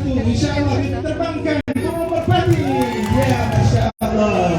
satu, insyaAllah kita terbangkan semua merpati. Ya, Masya Allah.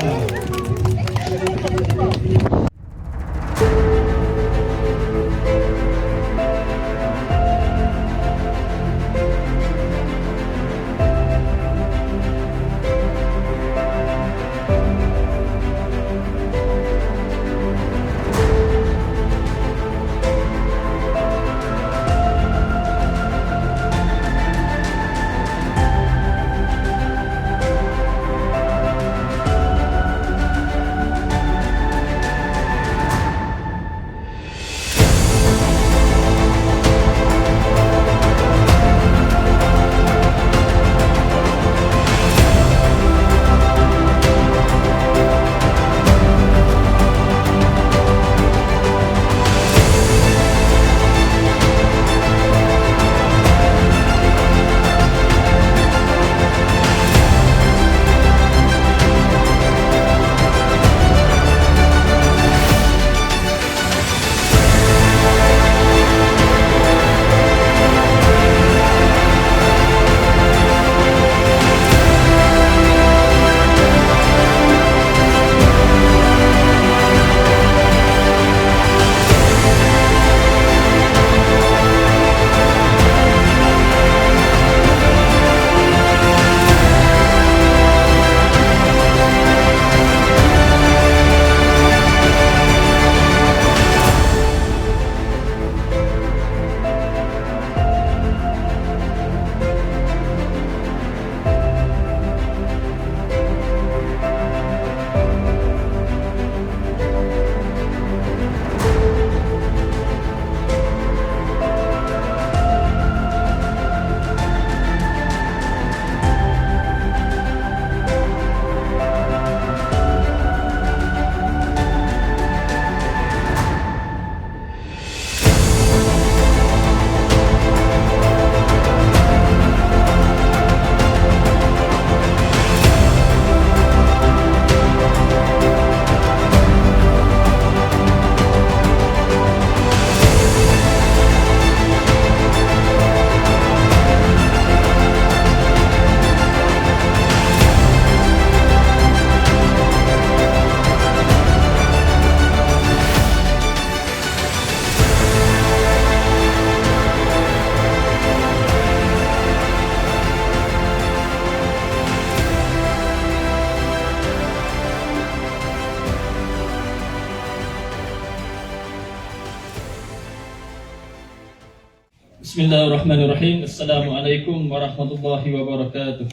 Bismillahirrahmanirrahim. Assalamualaikum warahmatullahi wabarakatuh.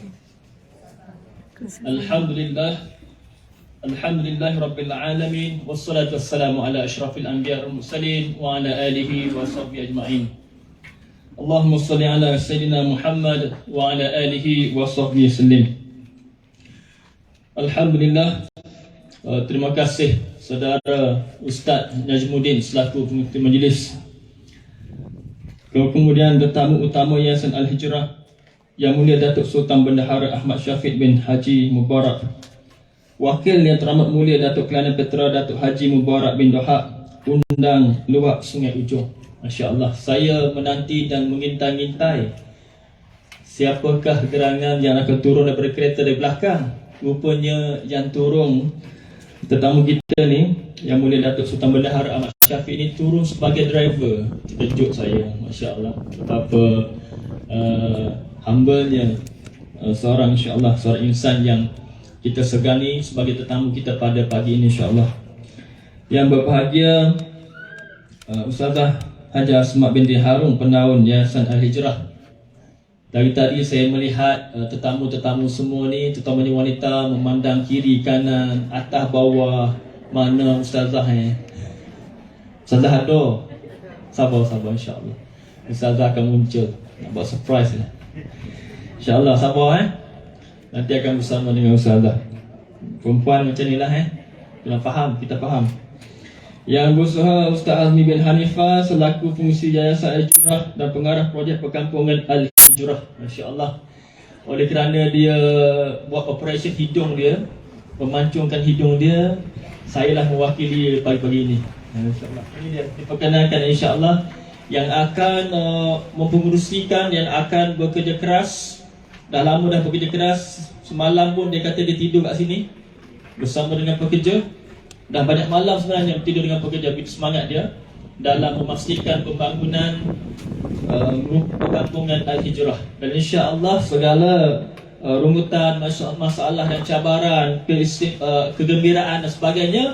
Alhamdulillah Rabbil alamin. Wassalatu wassalamu ala ashrafil anbiya wal mursalin wa ala alihi wa sahbihi ajma'in. Allahumma salli ala Sayyidina Muhammad wa ala alihi wa sahbihi sallim. Alhamdulillah. Terima kasih saudara Ustaz Najmuddin selaku pengetua majlis. Kemudian tetamu utama Yayasan Al-Hijrah Yang Mulia Datuk Sultan Bendahara Ahmad Syafiq bin Haji Mubarak, Wakil Yang Teramat Mulia Datuk Kelana Petra Datuk Haji Mubarak bin Dohak, Undang Luak Sungai Ujong. Masya Allah, saya menanti dan mengintai-intai siapakah gerangan yang akan turun daripada kereta dari belakang. Rupanya yang turun tetamu kita ni, Yang Mulia Datuk Sultan Bendahara Ahmad Syafiq ni turun sebagai driver. Terkejut saya, Masya Allah. Betapa humble-nya seorang, Insya Allah, seorang insan yang kita segani sebagai tetamu kita pada pagi ini, Insya Allah. Yang berbahagia Ustazah Haji Asma binti Harun, penaun Yayasan Al-Hijrah. Dari tadi saya melihat tetamu-tetamu semua ni, terutamanya wanita, memandang kiri, kanan, atas, bawah. Mana Ustazah Ustazah ada? Sabar insya-Allah. Ustazah akan muncul. Nak buat surprise lah. Insya-Allah sabar nanti akan bersama dengan Ustazah. Perempuan macam ni lah kita faham. Yang berusaha Ustaz Azmi bin Hanifah selaku fungsi Yayasan Al-Hijrah dan pengarah projek perkampungan Al-Hijrah. Masya-Allah. Oleh kerana dia buat operasi hidung dia, memancungkan hidung dia, saya lah mewakili pagi-pagi ini. InsyaAllah. Ini dia diperkenalkan insyaAllah yang akan mempengerusikan, yang akan bekerja keras dah lama dah bekerja keras. Semalam pun dia kata dia tidur kat sini bersama dengan pekerja. Dah banyak malam sebenarnya tidur dengan pekerja. Begitu semangat dia dalam memastikan pembangunan grup perkampungan Al-Hijrah. Dan insya-Allah segala rungutan, masalah dan cabaran, kegembiraan dan sebagainya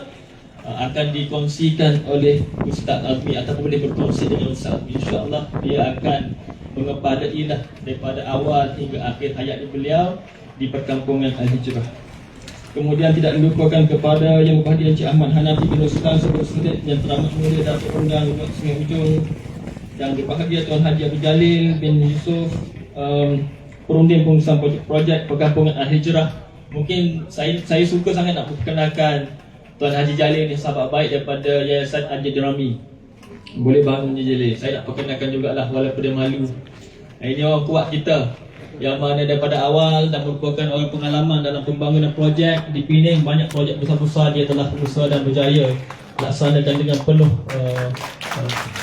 akan dikongsikan oleh Ustaz Azmi ataupun boleh berkongsi dengan Ustaz Azmi. InsyaAllah dia akan mengepadailah daripada awal hingga akhir hayat beliau di perkampungan Al-Hijrah. Kemudian tidak dilupakan kepada Yang Berbahagia Encik Ahmad Hanafi bin Ustaz Sebut Sedek yang teramat mulia Datuk Undang Sungai Ujung, Yang Berbahagia Tuan Haji Abdul Jalil bin Yusuf, perunding pengurusan projek perkampungan Al-Hijrah. Mungkin saya suka sangat nak perkenalkan Tuan Haji Jalil ni, sahabat baik daripada Yayasan Al-Jadrami. Boleh bangun Haji Jalil. Saya nak perkenalkan jugalah walaupun dia malu. Ini orang kuat kita yang mana daripada awal dan merupakan orang pengalaman dalam pembangunan projek di Penang. Banyak projek besar-besar dia telah berusaha dan berjaya laksanakan dengan penuh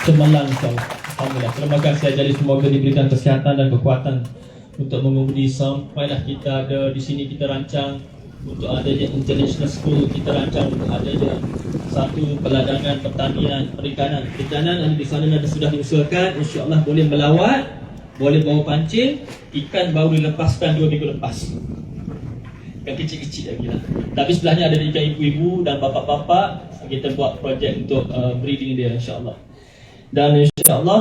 cemerlang. Alhamdulillah. Terima kasih Haji Jalil, semoga diberikan kesihatan dan kekuatan untuk mengemudi sampailah kita ada di sini. Kita rancang untuk adanya international school, kita rancang untuk adanya satu peladangan pertanian, perikanan, dan di sana sudah diusahakan. InsyaAllah boleh melawat, boleh bawa pancing. Ikan baru dilepaskan 2 minggu lepas. Ikan kecil-kecil lagi lah. Tapi sebelahnya ada ikan ibu-ibu dan bapa-bapa. Kita buat projek untuk breeding dia insyaAllah. Dan insyaAllah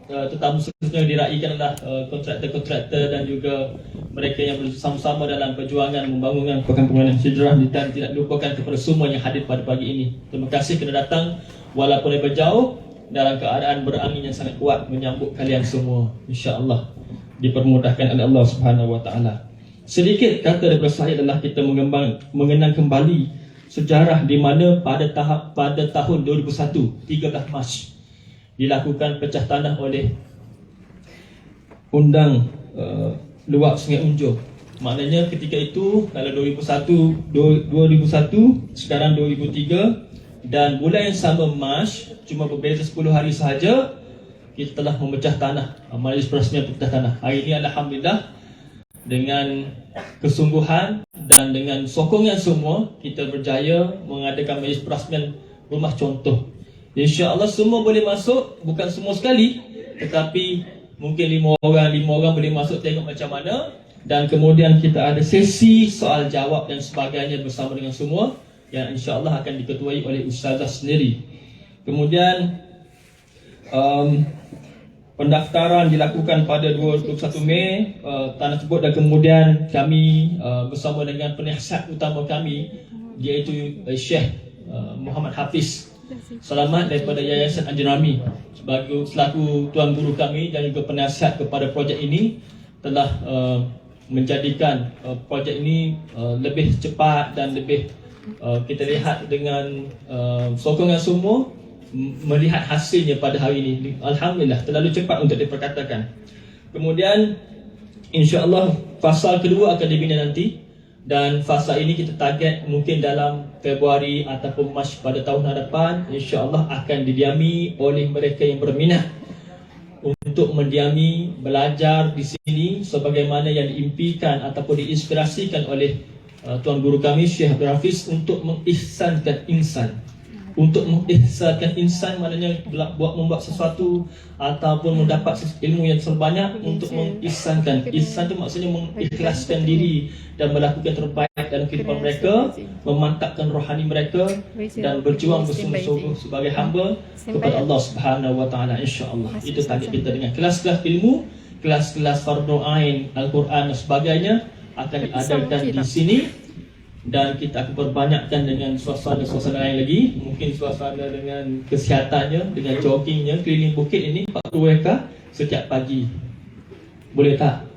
tetamu seterusnya diraikan adalah kontraktor-kontraktor dan juga mereka yang bersama-sama dalam perjuangan membangunkan perkampungan Hijrah. Dan tidak lupakan kepada semua yang hadir pada pagi ini. Terima kasih kerana datang walaupun lebih jauh dalam keadaan berangin yang sangat kuat menyambut kalian semua. InsyaAllah dipermudahkan oleh Allah Subhanahu Wa Taala. Sedikit kata daripada saya adalah kita mengenang kembali sejarah di mana pada tahun 2001 13 Mac dilakukan pecah tanah oleh Undang Luak Sungai Unjur. Maknanya ketika itu kalau 2001 sekarang 2003 dan bulan yang sama Mac, cuma berbeza 10 hari sahaja kita telah memecah tanah. Majlis Perasmian Pecah Tanah. Hari ini alhamdulillah dengan kesungguhan dan dengan sokongan semua kita berjaya mengadakan majlis perasmian rumah contoh. InsyaAllah semua boleh masuk, bukan semua sekali, tetapi mungkin 5 orang boleh masuk tengok macam mana. Dan kemudian kita ada sesi soal jawab dan sebagainya bersama dengan semua yang insyaAllah akan diketuai oleh Ustazah sendiri. Kemudian pendaftaran dilakukan pada 21 Mei tanah tersebut. Dan kemudian kami bersama dengan penasihat utama kami iaitu Syekh Muhammad Hafiz Selamat daripada Yayasan Al-Jadrami selaku tuan guru kami dan juga penasihat kepada projek ini telah menjadikan projek ini lebih cepat dan lebih kita lihat dengan sokongan semua melihat hasilnya pada hari ini. Alhamdulillah terlalu cepat untuk diperkatakan. Kemudian insya-Allah fasa kedua akan dibina nanti dan fasa ini kita target mungkin dalam Februari ataupun Mac pada tahun hadapan insya-Allah akan didiami oleh mereka yang berminat untuk mendiami belajar di sini sebagaimana yang diimpikan ataupun diinspirasikan oleh tuan guru kami Syekh Abdul Hafiz untuk mengihsankan insan. Untuk mengihsankan insan maknanya membuat sesuatu ataupun mendapat ilmu yang terbanyak untuk mengihsankan. Ihsan itu maksudnya mengikhlaskan diri dan melakukan terbaik dalam kehidupan mereka, memantapkan rohani mereka dan berjuang bersungguh-sungguh sebagai hamba kepada Allah Subhanahu Wa Taala insya-Allah. Itu target kita dengan kelas-kelas ilmu, kelas-kelas fardu ain, Al-Quran dan sebagainya akan diadakan di sini. Dan kita akan perbanyakkan dengan suasana-suasana lain lagi. Mungkin suasana dengan kesihatannya, dengan joggingnya, keliling bukit ini 40 ekar setiap pagi. Boleh tak?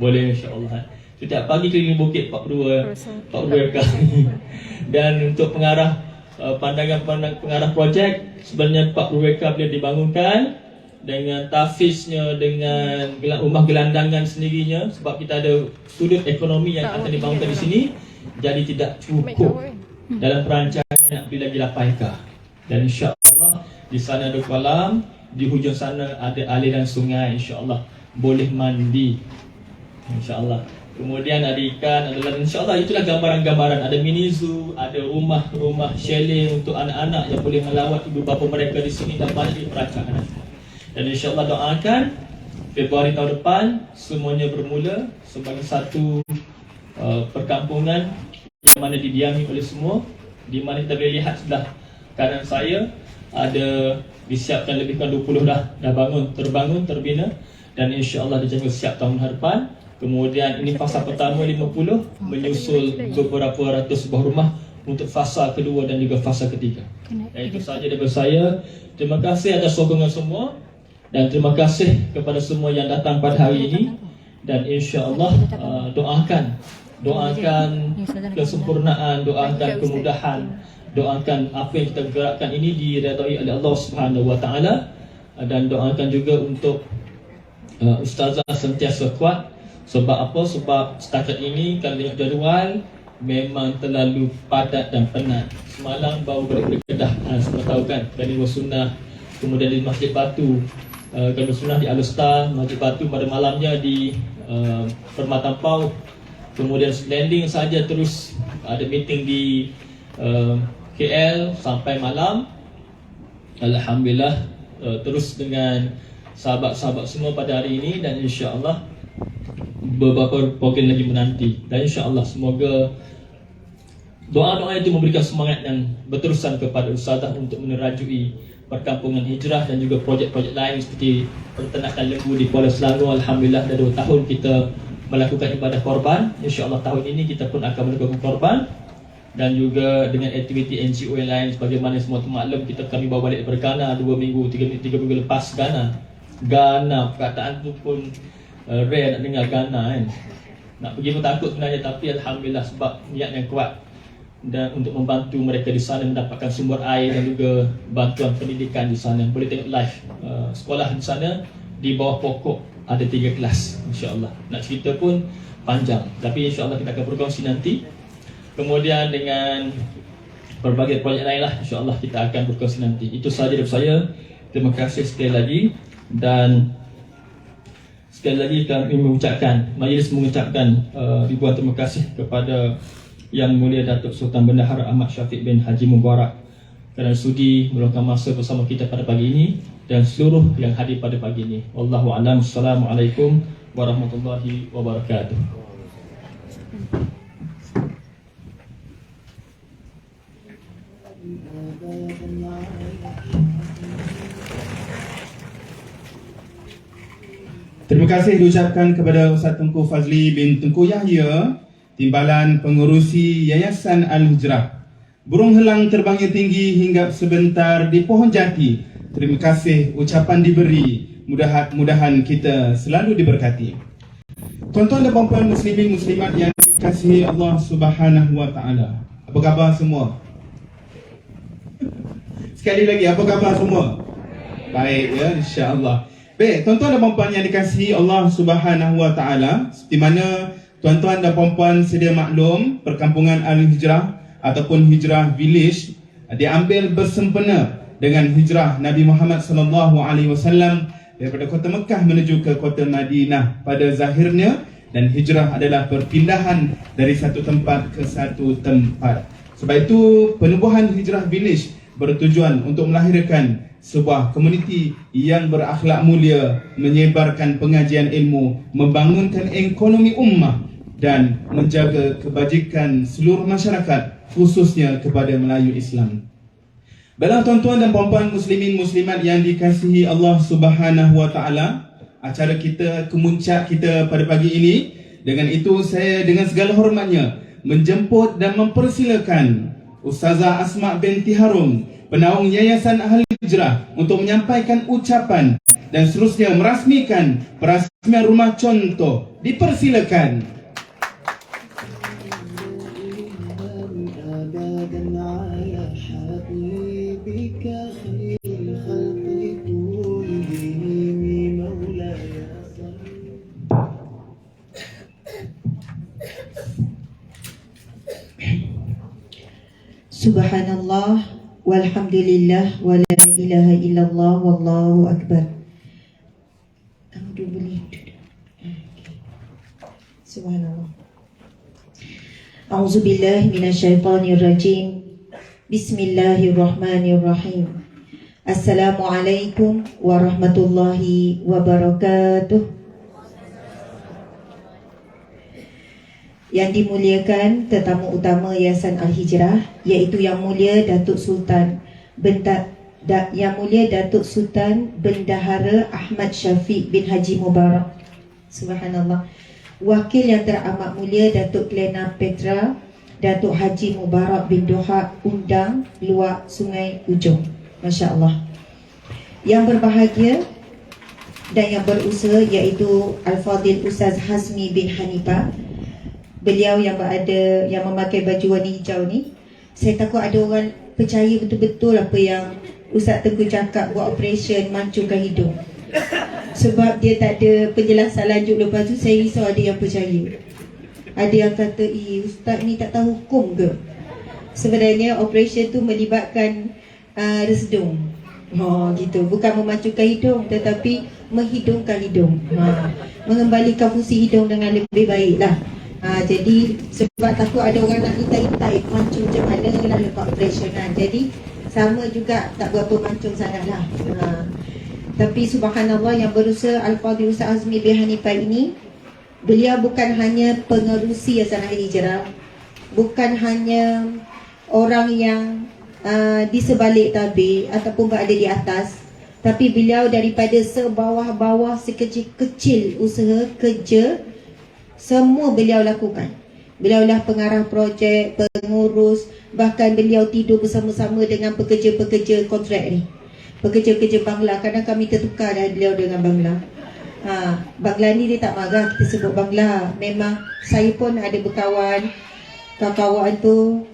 Boleh insya-Allah. Setiap pagi keliling bukit 40 ekar. Dan untuk pengarah pengarah projek sebenarnya 40 ekar boleh dibangunkan dengan tafiznya, dengan rumah gelandangan sendirinya sebab kita ada sudut ekonomi yang akan dibangunkan di sini. Jadi tidak cukup dalam perancangan nak beli lagi 8 ekar. Dan insya-Allah di sana ada kolam, di hujung sana ada aliran sungai, insya-Allah boleh mandi. InsyaAllah. Kemudian ada ikan, adalah insyaAllah itulah gambaran-gambaran. Ada mini zoo, ada rumah-rumah chalet untuk anak-anak yang boleh melawat ibu bapa mereka di sini dan banyak perancangan. Dan insyaAllah doakan Februari tahun depan semuanya bermula sebagai satu perkampungan yang mana didiami oleh semua, di mana kita boleh lihat sebelah kanan saya ada disiapkan lebih kurang 20 dah terbangun, terbina, dan insyaAllah dijangka siap tahun hadapan. Kemudian ini fasa pertama 50, menyusul beberapa ratus buah rumah untuk fasa kedua dan juga fasa ketiga. Itu sahaja daripada saya. Terima kasih atas sokongan semua dan terima kasih kepada semua yang datang pada hari ini. Dan insya-Allah doakan kesempurnaan, doakan kemudahan, doakan apa yang kita gerakkan ini diredai oleh Allah Subhanahu Wa Taala, dan doakan juga untuk ustazah sentiasa kuat. Sebab apa? Sebab setakat ini kalau tengok jadual memang terlalu padat dan penat. Semalam baru balik ke Kedah, semua tahu kan, dari Sunnah, kemudian di Masjid Batu, kalau Sunnah di Alustar, Masjid Batu pada malamnya di Permata Pau. Kemudian landing saja terus ada meeting di KL sampai malam. Alhamdulillah, terus dengan sahabat-sahabat semua pada hari ini, dan insya-Allah beberapa program lagi menanti. Dan insya-Allah semoga doa-doa itu memberikan semangat yang berterusan kepada ustazah untuk menerajui perkampungan hijrah dan juga projek-projek lain seperti peternakan lembu di Kuala Selangor. Alhamdulillah dah 2 tahun kita melakukan ibadah korban. InsyaAllah tahun ini kita pun akan melakukan korban, dan juga dengan aktiviti NGO yang lain. Sebagaimana semua termaklum, kami bawa balik daripada Ghana 2 minggu, 3 minggu lepas. Ghana perkataan tu pun rare nak dengar Ghana kan. Nak pergi pun takut sebenarnya, tapi Alhamdulillah sebab niat yang kuat dan untuk membantu mereka di sana mendapatkan sumber air dan juga bantuan pendidikan di sana. Boleh tengok live sekolah di sana, di bawah pokok ada 3 kelas. InsyaAllah nak cerita pun panjang, tapi insyaAllah kita akan berkongsi nanti. Kemudian dengan berbagai projek lain lah, insyaAllah kita akan berkongsi nanti. Itu sahaja dari saya. Terima kasih sekali lagi. Dan sekali lagi kami majlis mengucapkan ribuan terima kasih kepada Yang Mulia Datuk Sultan Bendahara Ahmad Syafiq bin Haji Mubarak kerana sudi meluangkan masa bersama kita pada pagi ini, dan seluruh yang hadir pada pagi ini. Wallahu a'lam. Assalamualaikum warahmatullahi wabarakatuh. Terima kasih diucapkan kepada Ustaz Tengku Fazli bin Tengku Yahya, Timbalan Pengurusi Yayasan Al-Hijrah. Burung helang terbangnya tinggi hinggap sebentar di pohon jati. Terima kasih ucapan diberi, mudah-mudahan kita selalu diberkati. Tuan-tuan dan puan-puan muslimin muslimat yang dikasihi Allah Subhanahu Wa Taala. Apa khabar semua? Sekali lagi, apa khabar semua? Baik ya, insya-Allah. Baik, tuan-tuan dan puan-puan yang dikasihi Allah Subhanahu Wa Taala, seperti mana tuan-tuan dan puan-puan sedia maklum, perkampungan Al-Hijrah ataupun Hijrah Village diambil bersempena dengan hijrah Nabi Muhammad SAW daripada kota Mekah menuju ke kota Madinah pada zahirnya, dan hijrah adalah perpindahan dari satu tempat ke satu tempat. Sebab itu penubuhan Hijrah Village bertujuan untuk melahirkan sebuah komuniti yang berakhlak mulia, menyebarkan pengajian ilmu, membangunkan ekonomi ummah dan menjaga kebajikan seluruh masyarakat, khususnya kepada Melayu Islam. Baiklah tuan-tuan dan puan-puan muslimin muslimat yang dikasihi Allah Subhanahu Wa Taala, acara kita kemuncak kita pada pagi ini. Dengan itu saya dengan segala hormatnya menjemput dan mempersilakan Ustazah Asma binti Harum, penaung Yayasan Al-Hijrah, untuk menyampaikan ucapan dan seterusnya merasmikan perasmian rumah contoh. Dipersilakan. Subhanallah walhamdulillah wa la ilaha illallah wallahu akbar. Kamu dulu boleh duduk. Subhanallah. A'udzubillahi minasyaitonirrajim. Bismillahirrahmanirrahim. Assalamualaikum warahmatullahi wabarakatuh. Yang dimuliakan tetamu utama Yayasan Al-Hijrah, iaitu Yang Mulia Datuk Sultan Bendahara Ahmad Syafiq bin Haji Mubarak. Subhanallah. Wakil yang teramat mulia Datuk Glena Petra, Datuk Haji Mubarak bin Doha Undang Luak Sungai Ujong. Masya Allah. Yang berbahagia dan yang berusaha iaitu Al-Fadhil Ustaz Hazmi bin Hanifah. Beliau yang memakai baju warna hijau ni. Saya takut ada orang percaya betul-betul apa yang Ustaz Tengku cakap buat operation mancungkan hidung. Sebab dia tak ada penjelasan lanjut lepas tu, saya risau ada yang percaya. Ada yang kata, Ustaz ni tak tahu hukum ke? Sebenarnya operation tu melibatkan resedung. Gitu. Bukan memancungkan hidung, tetapi menghidungkan hidung. Mengembalikan fungsi hidung dengan lebih baik lah. Jadi sebab takut ada orang nak itai-itai mancung macam mana lah lepas operation. Jadi sama juga tak berapa mancung sangat lah. Tapi subhanallah, yang berusaha Al-Fadhil Ustaz Azmi bin Hanifah ini, beliau bukan hanya pengerusi Yayasan Al-Hijrah, bukan hanya orang yang di sebalik tabir ataupun berada di atas, tapi beliau daripada sebawah-bawah, sekecil-kecil usaha kerja, semua beliau lakukan. Beliaulah pengarah projek, pengurus, bahkan beliau tidur bersama-sama dengan pekerja-pekerja kontrak ni, pekerja-pekerja Bangla. Kadang kami tertukar dah beliau dengan Bangla. Bangla ni dia tak marah kita sebut Bangla. Memang saya pun ada berkawan, kawan tu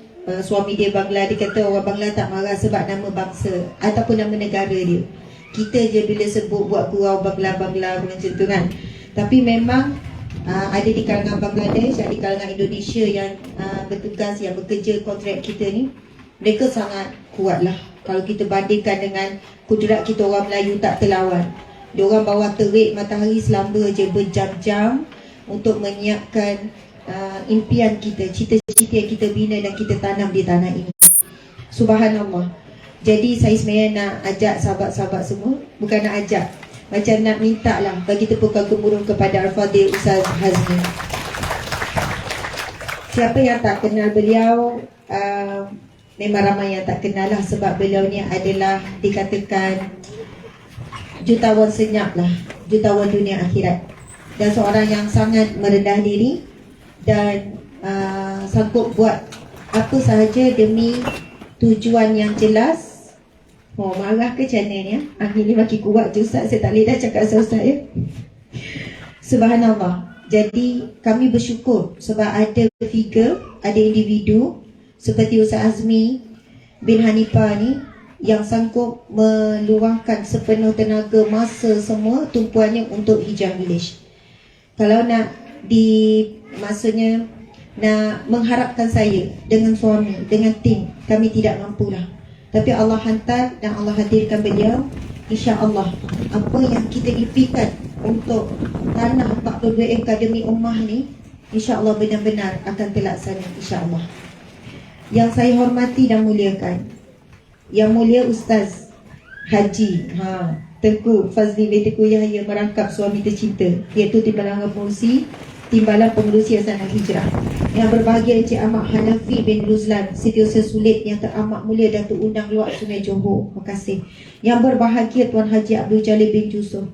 suami dia Bangla. Dia kata orang Bangla tak marah sebab nama bangsa ataupun nama negara dia. Kita je bila sebut buat gurau Bangla macam tu kan. Tapi memang ada di kalangan Bangladesh, ada di kalangan Indonesia yang bertugas, yang bekerja kontrak kita ni, mereka sangat kuat lah. Kalau kita bandingkan dengan kudrat kita orang Melayu tak terlawan. Diorang bawah terik matahari selamba je berjam-jam untuk menyiapkan impian kita, cita-cita yang kita bina dan kita tanam di tanah ini. Subhanallah. Jadi saya sebenarnya nak ajak sahabat-sahabat semua, bukan nak ajak, macam nak minta lah bagi tepukan gemuruh kepada Al-Fadhil Ustaz Hazmi. Siapa yang tak kenal beliau, memang ramai yang tak kenal lah, sebab beliau ni adalah dikatakan jutawan senyap lah, jutawan dunia akhirat, dan seorang yang sangat merendah diri dan sanggup buat apa sahaja demi tujuan yang jelas. Marah ke macam mana ni? Ini makin kuat je Ustaz, saya tak boleh dah cakap Ustaz ya. Subhanallah. Jadi kami bersyukur sebab ada figure, ada individu seperti Ustaz Azmi bin Hanifah ni yang sanggup meluangkan sepenuh tenaga, masa, semua tumpuannya untuk Hijrah Village. Kalau nak maksudnya nak mengharapkan saya dengan suami, dengan tim, kami tidak mampulah. Tapi Allah hantar dan Allah hadirkan beliau. InsyaAllah apa yang kita impikan untuk tanah 42 Akademi Ummah ni, InsyaAllah benar-benar akan terlaksana, InsyaAllah. Yang saya hormati dan muliakan, Yang Mulia Ustaz Haji Tengku Fazli bin Tengku Yahya merangkap suami tercinta, iaitu Timbalan Pengurusi Yayasan Al-Hijrah. Yang berbahagia Encik Ahmad Hanafi bin Ruzlan Setiausaha Sulit Yang Teramat Mulia Datuk Undang Luak Sungai Johor. Terima kasih. Yang berbahagia Tuan Haji Abdul Jalil bin Yusuf,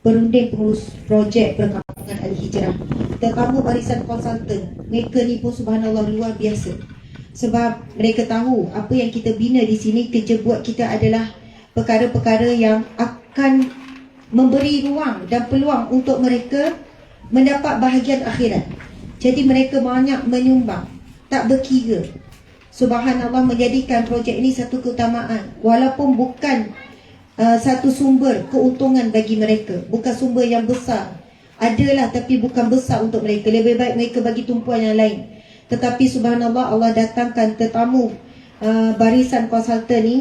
Perunding Pengurus Projek Perkampungan Al-Hijrah. Tetamu barisan konsultan, mereka ni pun subhanallah luar biasa. Sebab mereka tahu apa yang kita bina di sini, kerja buat kita adalah perkara-perkara yang akan memberi ruang dan peluang untuk mereka mendapat bahagian akhirat. Jadi mereka banyak menyumbang, tak berkira. Subhanallah, menjadikan projek ini satu keutamaan. Walaupun bukan satu sumber keuntungan bagi mereka, bukan sumber yang besar, adalah tapi bukan besar untuk mereka. Lebih baik mereka bagi tumpuan yang lain. Tetapi subhanallah, Allah datangkan tetamu barisan konsultan ni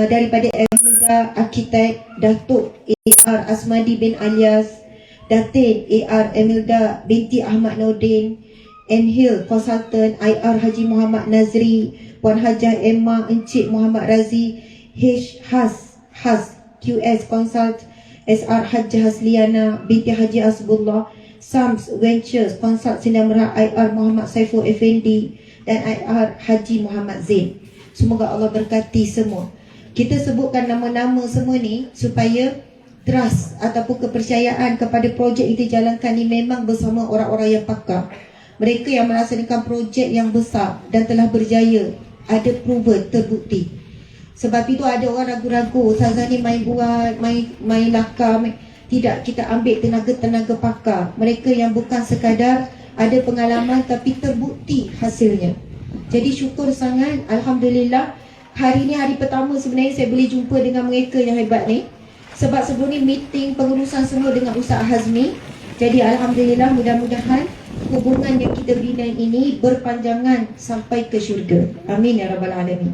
daripada Elmida Arkitek, Datuk A.R. Asmadi bin Alias, Datin AR Emilda binti Ahmad Nordin, Enhil Consultant, IR Haji Muhammad Nazri, Puan Hajah Emma Encik Muhammad Razi, H Has QS Consult, SR Hajah Hasliana binti Haji Asbullah, Sams Ventures Consult Sdn Bhd IR Muhammad Saiful Effendi dan IR Haji Muhammad Zain. Semoga Allah berkati semua. Kita sebutkan nama-nama semua ni supaya trust ataupun kepercayaan kepada projek kita jalankan ni memang bersama orang-orang yang pakar. Mereka yang melaksanakan projek yang besar dan telah berjaya, ada proven, terbukti. Sebab itu ada orang ragu-ragu, Ustazah ni main buat, main lakar, tidak, kita ambil tenaga-tenaga pakar. Mereka yang bukan sekadar ada pengalaman tapi terbukti hasilnya. Jadi syukur sangat, Alhamdulillah. Hari ni hari pertama sebenarnya saya boleh jumpa dengan mereka yang hebat ni. Sebab sebelum ni meeting pengurusan semua dengan Ustaz Hazmi. Jadi Alhamdulillah, mudah-mudahan hubungan yang kita bina ini berpanjangan sampai ke syurga. Amin ya Rabbal Alamin.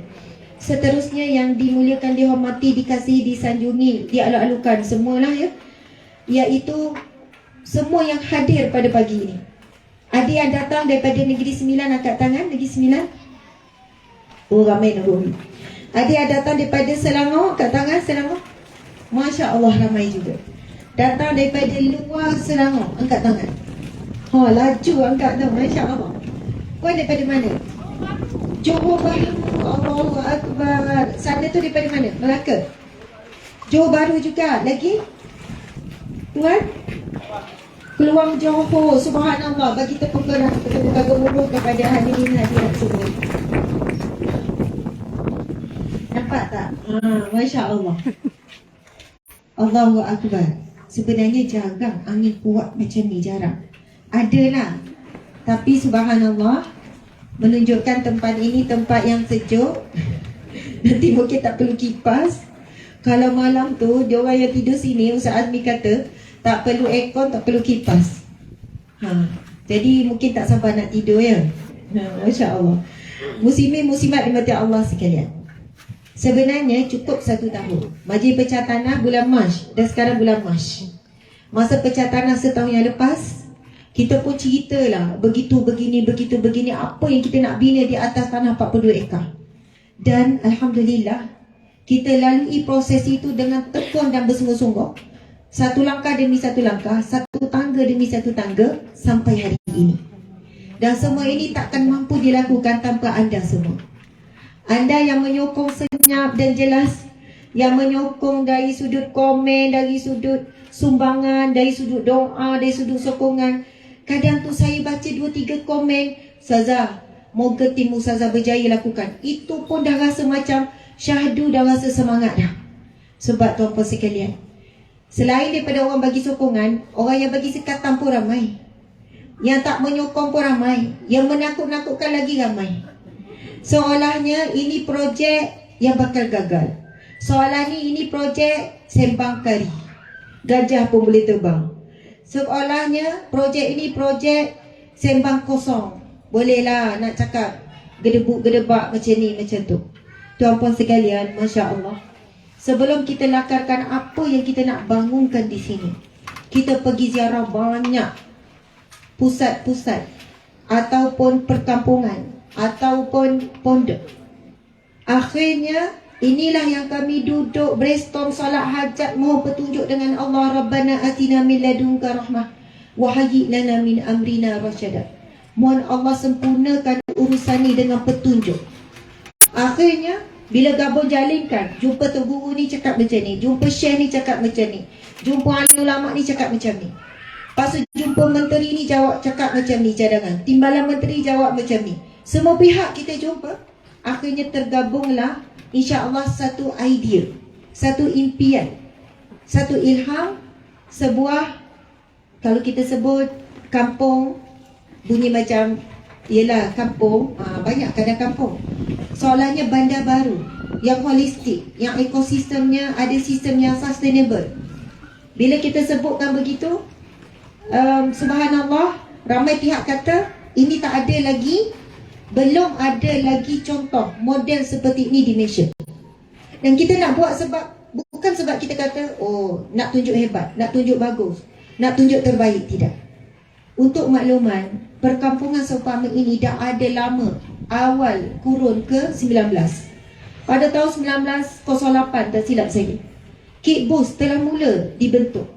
Seterusnya yang dimuliakan, dihormati, dikasihi, disanjungi, dialu-alukan semualah ya, iaitu semua yang hadir pada pagi ini. Ada yang datang daripada Negeri Sembilan, angkat tangan. Negeri Sembilan. Oh, ramai Nurul. Ada yang datang daripada Selangor, angkat tangan. Selangor. Masya Allah, ramai juga. Datang daripada luar Selangor, angkat tangan. Oh, laju angkat tu, Masya Allah. Kau daripada mana? Johor Bahru. Allahu Akbar. Sana tu daripada mana? Melaka. Johor Bahru juga. Lagi? Tuan? Peluang Johor. Subhanallah. Bagi tepuk gemuruh kepada hadirin hadirat semua. Nampak tak? Masya Allah. Allahu Akbar. Sebenarnya jarang angin kuat macam ni, jarang. Adalah. Tapi subhanallah, menunjukkan tempat ini tempat yang sejuk. Nanti mungkin tak perlu kipas. Kalau malam tu, dia orang yang tidur sini, Ustaz Azmi kata, tak perlu aircon, tak perlu kipas. Jadi mungkin tak sabar nak tidur ya. Masya Allah. Muslimin-muslimat dimati Allah sekalian. Sebenarnya cukup 1 tahun. Majlis Pecah Tanah bulan Mac dan sekarang bulan Mac. Masa Pecah Tanah setahun yang lepas, kita pun ceritalah begitu begini apa yang kita nak bina di atas tanah 42 ekar. Dan Alhamdulillah, kita lalui proses itu dengan tekun dan bersungguh-sungguh. Satu langkah demi satu langkah, satu tangga demi satu tangga sampai hari ini. Dan semua ini takkan mampu dilakukan tanpa anda semua. Anda yang menyokong senyap dan jelas, yang menyokong dari sudut komen, dari sudut sumbangan, dari sudut doa, dari sudut sokongan. Kadang tu saya baca 2-3 komen, Ustazah, moga tim Ustazah berjaya lakukan. Itu pun dah rasa macam syahdu, dah rasa semangat dah. Sebab tuan-puan sekalian, selain daripada orang bagi sokongan, orang yang bagi sekatan pun ramai. Yang tak menyokong pun ramai. Yang menakut-nakutkan lagi ramai. Seolahnya ini projek yang bakal gagal. Seolah ni ini projek sembang kari, gajah pun boleh terbang. Seolahnya projek ini projek sembang kosong. Bolehlah nak cakap gedebuk-gedebak macam ni, macam tu. Tuan-puan sekalian, Masya Allah, sebelum kita lakarkan apa yang kita nak bangunkan di sini, kita pergi ziarah banyak pusat-pusat ataupun perkampungan ataupun pondok. Akhirnya inilah yang kami duduk brainstorm salat hajat, mohon petunjuk dengan Allah. Rabbana atina min ladunka rahmah wa hayyi lana min amrina rasyada. Mohon Allah sempurnakan urusan ni dengan petunjuk. Akhirnya bila gabung jalinkan, jumpa tu guru ni cakap macam ni, jumpa syekh ni cakap macam ni, jumpa ahli ulama ni cakap macam ni, lepas tu jumpa menteri ni jawab cakap macam ni, cadangan timbalan menteri jawab macam ni. Semua pihak kita jumpa. Akhirnya tergabunglah insya-Allah satu idea, satu impian, satu ilham, sebuah, kalau kita sebut kampung, bunyi macam yelah kampung, banyak kadang kampung. Soalannya bandar baru yang holistik, yang ekosistemnya ada sistem yang sustainable. Bila kita sebutkan begitu, subhanallah, ramai pihak kata ini tak ada lagi, belum ada lagi contoh model seperti ini di Malaysia. Dan kita nak buat sebab bukan sebab kita kata oh nak tunjuk hebat, nak tunjuk bagus. nak tunjuk terbaik, tidak. Untuk makluman, perkampungan seumpama ini dah ada lama, awal kurun ke-19. Pada tahun 1908 tak silap saya, kibbutz telah mula dibentuk.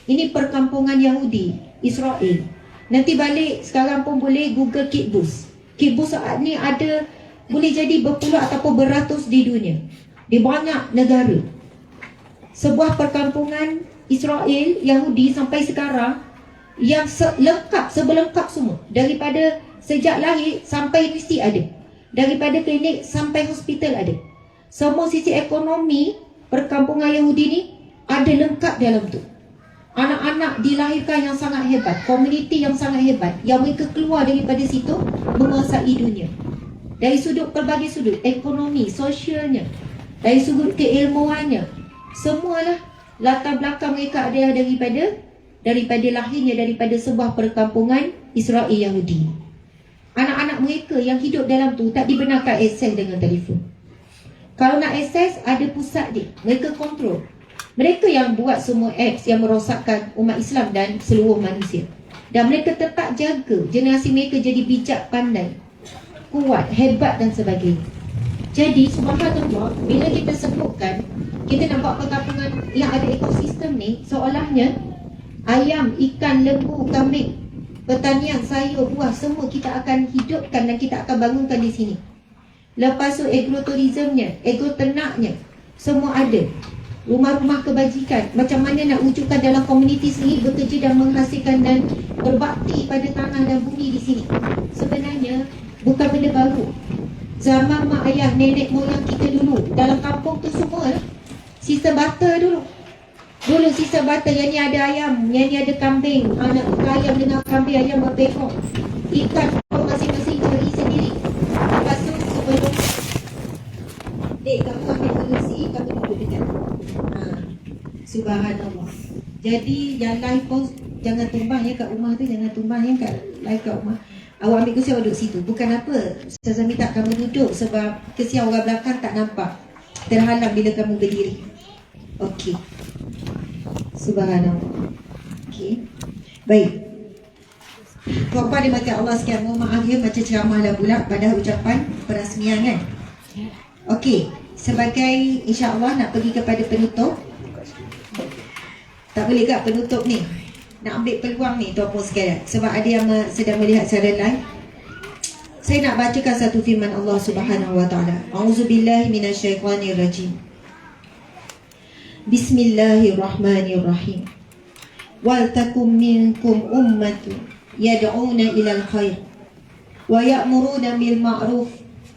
Ini perkampungan Yahudi Israel. Nanti balik sekarang pun boleh Google kibbutz. Kibbutz saat ni ada, boleh jadi berpuluh ataupun beratus di dunia, di banyak negara. Sebuah perkampungan Israel Yahudi sampai sekarang yang lengkap, sebelengkap semua. Daripada sejak lahir sampai universiti ada, daripada klinik sampai hospital ada. Semua sisi ekonomi perkampungan Yahudi ni ada lengkap dalam tu. Anak-anak dilahirkan yang sangat hebat, komuniti yang sangat hebat, yang mereka keluar daripada situ menguasai dunia. Dari sudut, pelbagai sudut, ekonomi, sosialnya, dari sudut keilmuannya, semualah latar belakang mereka adalah daripada lahirnya daripada sebuah perkampungan Israel Yahudi. Anak-anak mereka yang hidup dalam tu tak dibenarkan akses dengan telefon. Kalau nak akses, ada pusat dia, mereka kontrol. Mereka yang buat semua apps yang merosakkan umat Islam dan seluruh manusia. Dan mereka tetap jaga generasi mereka jadi bijak, pandai, kuat, hebat dan sebagainya. Jadi subhanallah, bila kita sebutkan kita nak buat perkampungan yang ada ekosistem ni, seolahnya ayam, ikan, lembu, kambing, pertanian, sayur, buah, semua kita akan hidupkan dan kita akan bangunkan di sini. Lepas tu agrotourismnya, agroternaknya, semua ada. Rumah-rumah kebajikan, macam mana nak wujudkan dalam komuniti sendiri, bekerja dan menghasilkan dan berbakti pada tanah dan bumi di sini. Sebenarnya bukan benda baru. Zaman mak ayah, nenek moyang kita dulu, dalam kampung tu semua sistem barter dulu. Dulu sistem barter, yang ni ada ayam, yang ni ada kambing, anak ayam dengan kambing, ayam berpekong, ikan masing-masing cari sendiri. Lepas tu sebelum kamu ambil kursi, kamu duduk dekat. Subhanallah. Jadi yang live pun jangan tumbang ya kat rumah tu, jangan tumbang ya kat live kat rumah. Awak ambil kursi, awak duduk situ. Bukan apa, Ustazah minta kamu duduk sebab kesian orang belakang tak nampak, terhalang bila kamu berdiri. Okey. Subhanallah. Okey. Baik. Tuan-tuan dimati Allah sekalian, mohon maaf ya macam ceramah lah pula pada ucapan perasmian kan. Okey, sebagai insya-Allah nak pergi kepada penutup. Tak boleh kat penutup ni, nak ambil peluang ni tuan-tuan sekalian, sebab ada yang sedang melihat secara live. Saya nak bacakan satu firman Allah Subhanahu wa taala. Auzubillahi minasyaitonirrajim. Bismillahirrahmanirrahim. Wal takum minkum ummatun yad'una ilal khair wa ya'muruna bil ma'ruf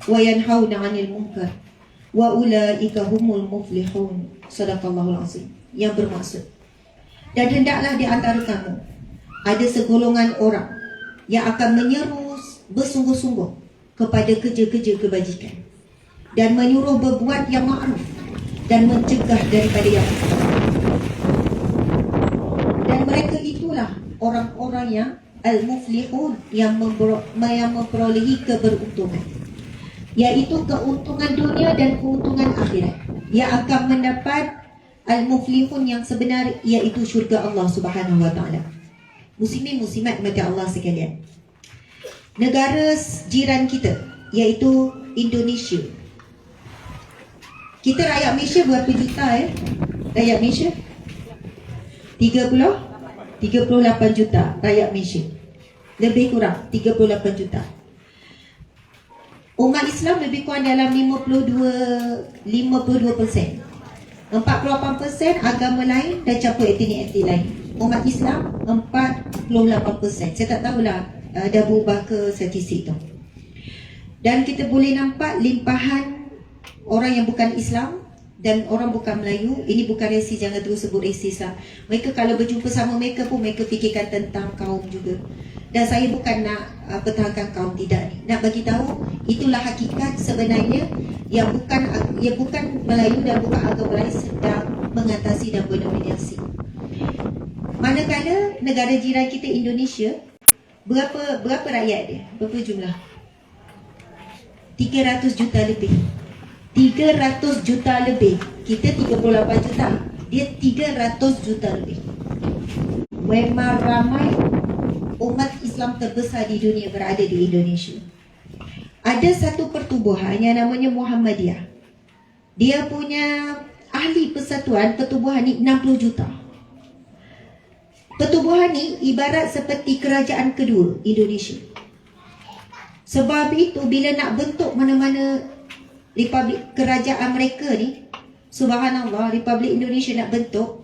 wa yanhauna 'anil munkar wa ulaika humul muflihun. Sadaqallahul azim. Yang bermaksud, dan hendaklah di antara kamu ada segolongan orang yang akan menyeru bersungguh-sungguh kepada kerja-kerja kebajikan dan menyuruh berbuat yang ma'ruf dan mencegah daripada yang munkar. Dan mereka itulah orang-orang yang al-muflihun, yang memperolehi keberuntungan, iaitu keuntungan dunia dan keuntungan akhirat, yang akan mendapat al-muflihun yang sebenar, iaitu syurga Allah Subhanahu wa taala. Muslimin muslimat mati Allah sekalian, negara jiran kita iaitu Indonesia. Kita rakyat Malaysia berapa juta ya? Rakyat Malaysia 38 juta rakyat Malaysia. Lebih kurang 38 juta. Umat Islam lebih kurang dalam 52%. 48% agama lain dan campur etnik lain. Umat Islam 48%. Saya tak tahulah dah berubah ke statistik tu. Dan kita boleh nampak limpahan orang yang bukan Islam dan orang bukan Melayu. Ini bukan resis, jangan terus sebut resis lah. Mereka kalau berjumpa sama mereka pun mereka fikirkan tentang kaum juga. Dan saya bukan nak pertahankan kaum, tidak ni. Nak bagi tahu itulah hakikat sebenarnya yang bukan Melayu dan bukan agama lain sedang mengatasi dan berdominasi. Manakala negara jiran kita Indonesia, berapa rakyat dia? Berapa jumlah? 300 juta lebih. 300 juta lebih. Kita 38 juta, dia 300 juta lebih. memang ramai umat Islam terbesar di dunia berada di Indonesia. Ada satu pertubuhan yang namanya Muhammadiyah. Dia punya ahli persatuan pertubuhan ni 60 juta. Pertubuhan ni ibarat seperti kerajaan kedua Indonesia. Sebab itu bila nak bentuk mana-mana republik kerajaan mereka ni, subhanallah, Republik Indonesia nak bentuk,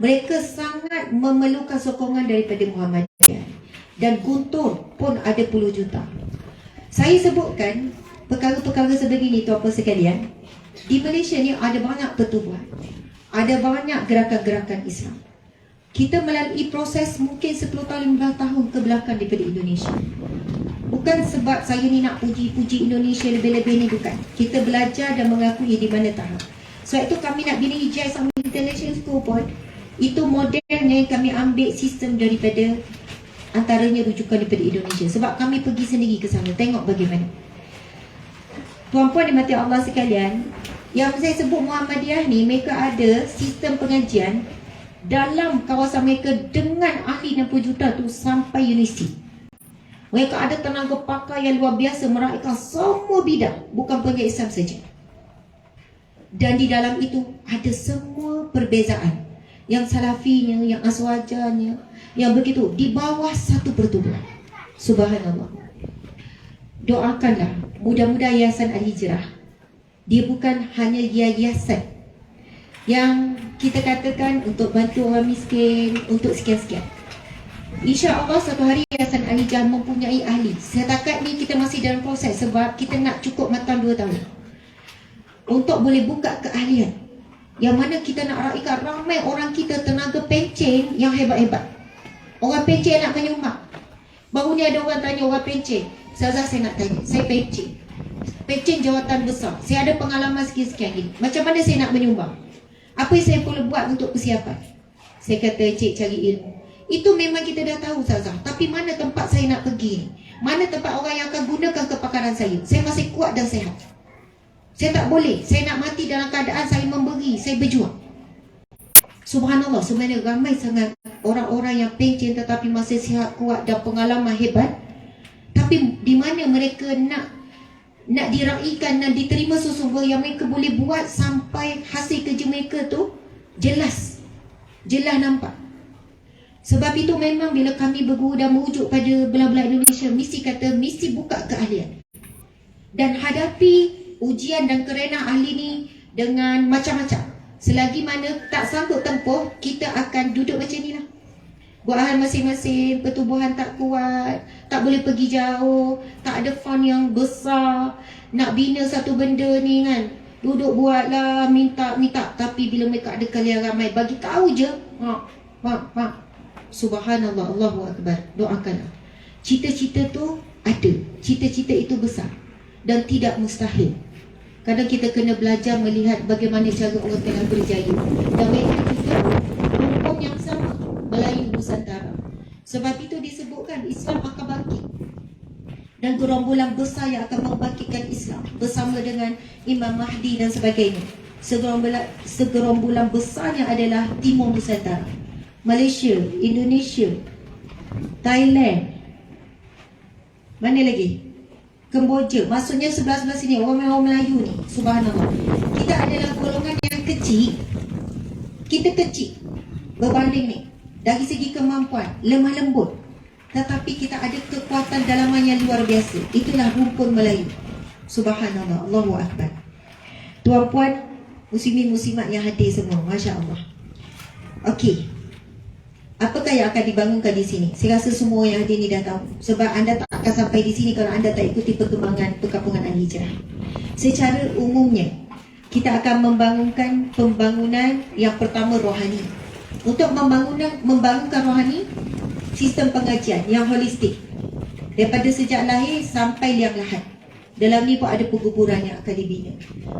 mereka sangat memerlukan sokongan daripada Muhammadiyah. Dan Guntur pun ada puluh juta. Saya sebutkan perkara-perkara sebegini tuan-tuan sekalian. Di Malaysia ni ada banyak pertubuhan, ada banyak gerakan-gerakan Islam. Kita melalui proses mungkin 10 tahun, 15 tahun ke belakang daripada Indonesia. Bukan sebab saya ni nak puji-puji Indonesia lebih-lebih ni, bukan. Kita belajar dan mengakui di mana tahap. Sebab itu kami nak bina Hijai Islamic International School pun, itu modelnya kami ambil sistem daripada antaranya rujukan daripada Indonesia. Sebab kami pergi sendiri ke sana, tengok bagaimana. Tuan-puan dimati Allah sekalian, yang saya sebut Muhammadiyah ni, mereka ada sistem pengajian dalam kawasan mereka dengan ahli 60 juta tu sampai universiti. Mereka ada tenaga pakar yang luar biasa meraihkan semua bidang, bukan pengajian Islam saja. Dan di dalam itu ada semua perbezaan, yang salafinya, yang aswajanya, yang begitu, di bawah satu pertubuhan. Subhanallah. Doakanlah, mudah-mudahan Yayasan Al-Hijrah, dia bukan hanya yayasan yang kita katakan untuk bantu orang miskin, untuk sekian-sekian. InsyaAllah satu hari Yayasan Al-Hijrah mempunyai ahli. Setakat ni kita masih dalam proses sebab kita nak cukup matang 2 tahun untuk boleh buka keahlian, yang mana kita nak raikan ramai orang kita tenaga pencen yang hebat-hebat. Orang pencen nak menyumbang. Baru ni ada orang tanya orang pencen, Ustazah saya nak tanya, saya pencen jawatan besar, saya ada pengalaman sekian-sekian gini, macam mana saya nak menyumbang? Apa yang saya perlu buat untuk persiapan? Saya kata, cik cari ilmu. Itu memang kita dah tahu Ustazah, tapi mana tempat saya nak pergi ni? Mana tempat orang yang akan gunakan kepakaran saya? Saya masih kuat dan sehat. Saya tak boleh, saya nak mati dalam keadaan saya memberi, saya berjuang. Subhanallah, sebenarnya ramai sangat orang-orang yang pencen tetapi masih sihat, kuat dan pengalaman hebat. Tapi di mana mereka nak diraikan dan diterima sesungguhnya, yang mereka boleh buat sampai hasil kerja mereka tu jelas nampak. Sebab itu memang bila kami berguru dan merujuk pada belah-belah Indonesia, mesti buka keahlian dan hadapi ujian dan kerana ahli ni dengan macam-macam. Selagi mana tak sanggup tempuh, kita akan duduk macam ni lah. Buat hal masing-masing, pertubuhan tak kuat, tak boleh pergi jauh, tak ada fund yang besar, nak bina satu benda ni kan, duduk buatlah, minta. Tapi bila mereka ada kalian ramai, bagi tahu je, subhanallah, Allahu Akbar, doakanlah. Cita-cita tu ada, cita-cita itu besar dan tidak mustahil. Kadang kita kena belajar melihat bagaimana cara orang telah berjaya, dan mereka juga hukum yang sama, Melayu Nusantara. Sebab itu disebutkan Islam akan bangkit, dan gerombolan besar yang akan membangkitkan Islam bersama dengan Imam Mahdi dan sebagainya. Segerombolan besarnya adalah Timur Nusantara, Malaysia, Indonesia, Thailand, mana lagi? Kemboja. Maksudnya sebelah-sebelah sini orang Melayu ni, subhanallah. Kita adalah golongan yang kecil. Kita kecil berbanding ni dari segi kemampuan, lemah lembut, tetapi kita ada kekuatan dalaman yang luar biasa. Itulah rumpun Melayu. Subhanallah, Allahu Akbar. Tuan-puan, muslimin muslimat yang hadir semua, Masya Allah. Okey, apakah yang akan dibangunkan di sini? Saya rasa semua yang hadir ni dah tahu. Sebab anda tak akan sampai di sini kalau anda tak ikuti perkembangan perkampungan Al-Hijrah. Secara umumnya, kita akan membangunkan pembangunan yang pertama rohani. Untuk membangunkan rohani, sistem pengajian yang holistik, daripada sejak lahir sampai liang lahat. Dalam ni pun ada penguburan yang akan dibina.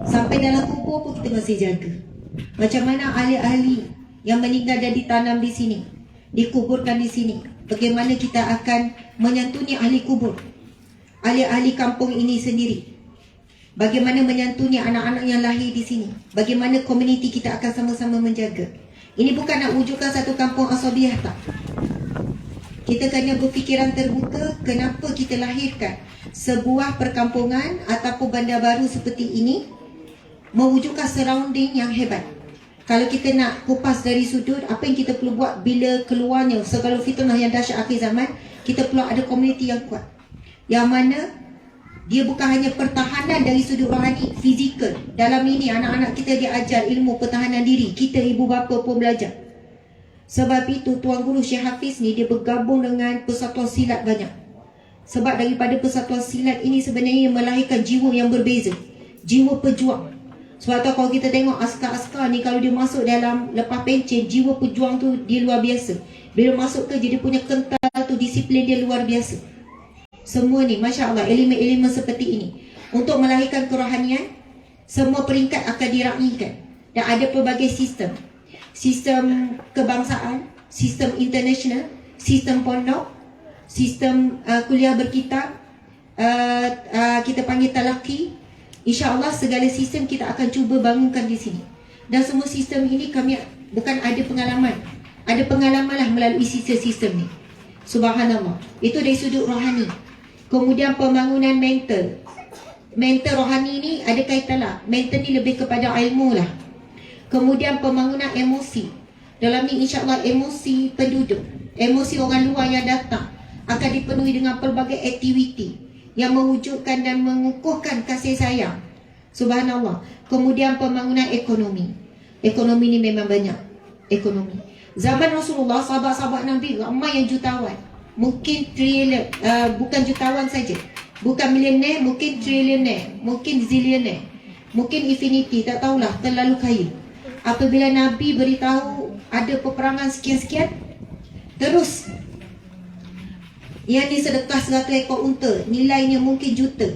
Sampai dalam kubur pun kita masih jaga. Macam mana ahli-ahli yang meninggal dan ditanam di sini, dikuburkan di sini, bagaimana kita akan menyantuni ahli kubur, ahli-ahli kampung ini sendiri, bagaimana menyantuni anak-anak yang lahir di sini, bagaimana komuniti kita akan sama-sama menjaga. Ini bukan nak wujudkan satu kampung asabiah tak, Kita kena berfikiran terbuka. Kenapa kita lahirkan sebuah perkampungan ataupun bandar baru seperti ini, mewujudkan surrounding yang hebat. Kalau kita nak kupas dari sudut, apa yang kita perlu buat bila keluarnya segala fitnah yang dahsyat akhir zaman, kita perlu ada komuniti yang kuat, yang mana dia bukan hanya pertahanan dari sudut rohani, fizikal. Dalam ini anak-anak kita diajar ilmu pertahanan diri. Kita ibu bapa pun belajar. Sebab itu Tuan Guru Syekh Hafiz ni dia bergabung dengan persatuan silat banyak. Sebab daripada persatuan silat ini sebenarnya melahirkan jiwa yang berbeza, jiwa pejuang. Sebab tu kalau kita tengok askar-askar ni, kalau dia masuk dalam lepas pencen, jiwa pejuang tu dia luar biasa. Bila masuk kerja, dia punya kental tu, disiplin dia luar biasa. Semua ni, Masya Allah, elemen-elemen seperti ini untuk melahirkan kerohanian. Semua peringkat akan diraihkan. Dan ada pelbagai sistem. Sistem kebangsaan, sistem international, sistem pondok, sistem kuliah berkitab, kita panggil talaki. InsyaAllah segala sistem kita akan cuba bangunkan di sini. Dan semua sistem ini kami bukan ada pengalaman. Ada pengalaman lah melalui sistem ni. Subhanallah. Itu dari sudut rohani. Kemudian pembangunan mental. Mental rohani ni ada kaitan lah. Mental ni lebih kepada ilmu lah. Kemudian pembangunan emosi. Dalam ni insyaAllah emosi penduduk, emosi orang luar yang datang akan dipenuhi dengan pelbagai aktiviti yang mewujudkan dan mengukuhkan kasih sayang. Subhanallah. Kemudian pembangunan ekonomi. Ekonomi ni memang banyak. Ekonomi. Zaman Rasulullah, sahabat-sahabat Nabi ramai yang jutawan. Mungkin trilion, bukan jutawan saja. Bukan milioner, mungkin trilioner, mungkin zilioner, mungkin infinity, tak tahulah, terlalu kaya. Apabila Nabi beritahu ada peperangan sekian-sekian, terus yang ni sedekah 100 ekor unta, nilainya mungkin juta.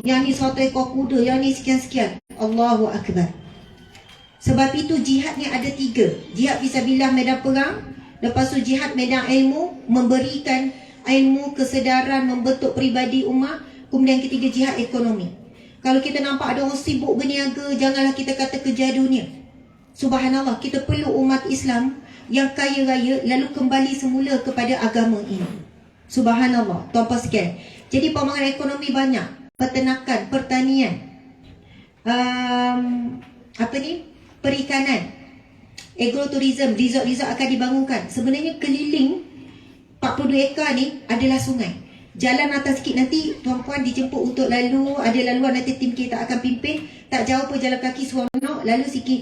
Yang ni 100 ekor kuda, yang ni sekian-sekian. Allahu Akbar. Sebab itu jihad ni ada 3. Jihad fisabilillah medan perang. Lepas tu jihad medan ilmu, memberikan ilmu, kesedaran, membentuk peribadi umat. Kemudian ketiga jihad ekonomi. Kalau kita nampak ada orang sibuk berniaga, janganlah kita kata kejar dunia. Subhanallah, kita perlu umat Islam yang kaya raya lalu kembali semula kepada agama ini. Subhanallah, tuan-tuan sekalian. Jadi pembangunan ekonomi banyak. Peternakan, pertanian, perikanan, agroturism, resort-resort akan dibangunkan. Sebenarnya keliling 42 ekar ni adalah sungai. Jalan atas sikit nanti tuan-puan dijemput untuk lalu. Ada laluan nanti tim kita akan pimpin. Tak jauh pun jalan kaki seronok. Lalu sikit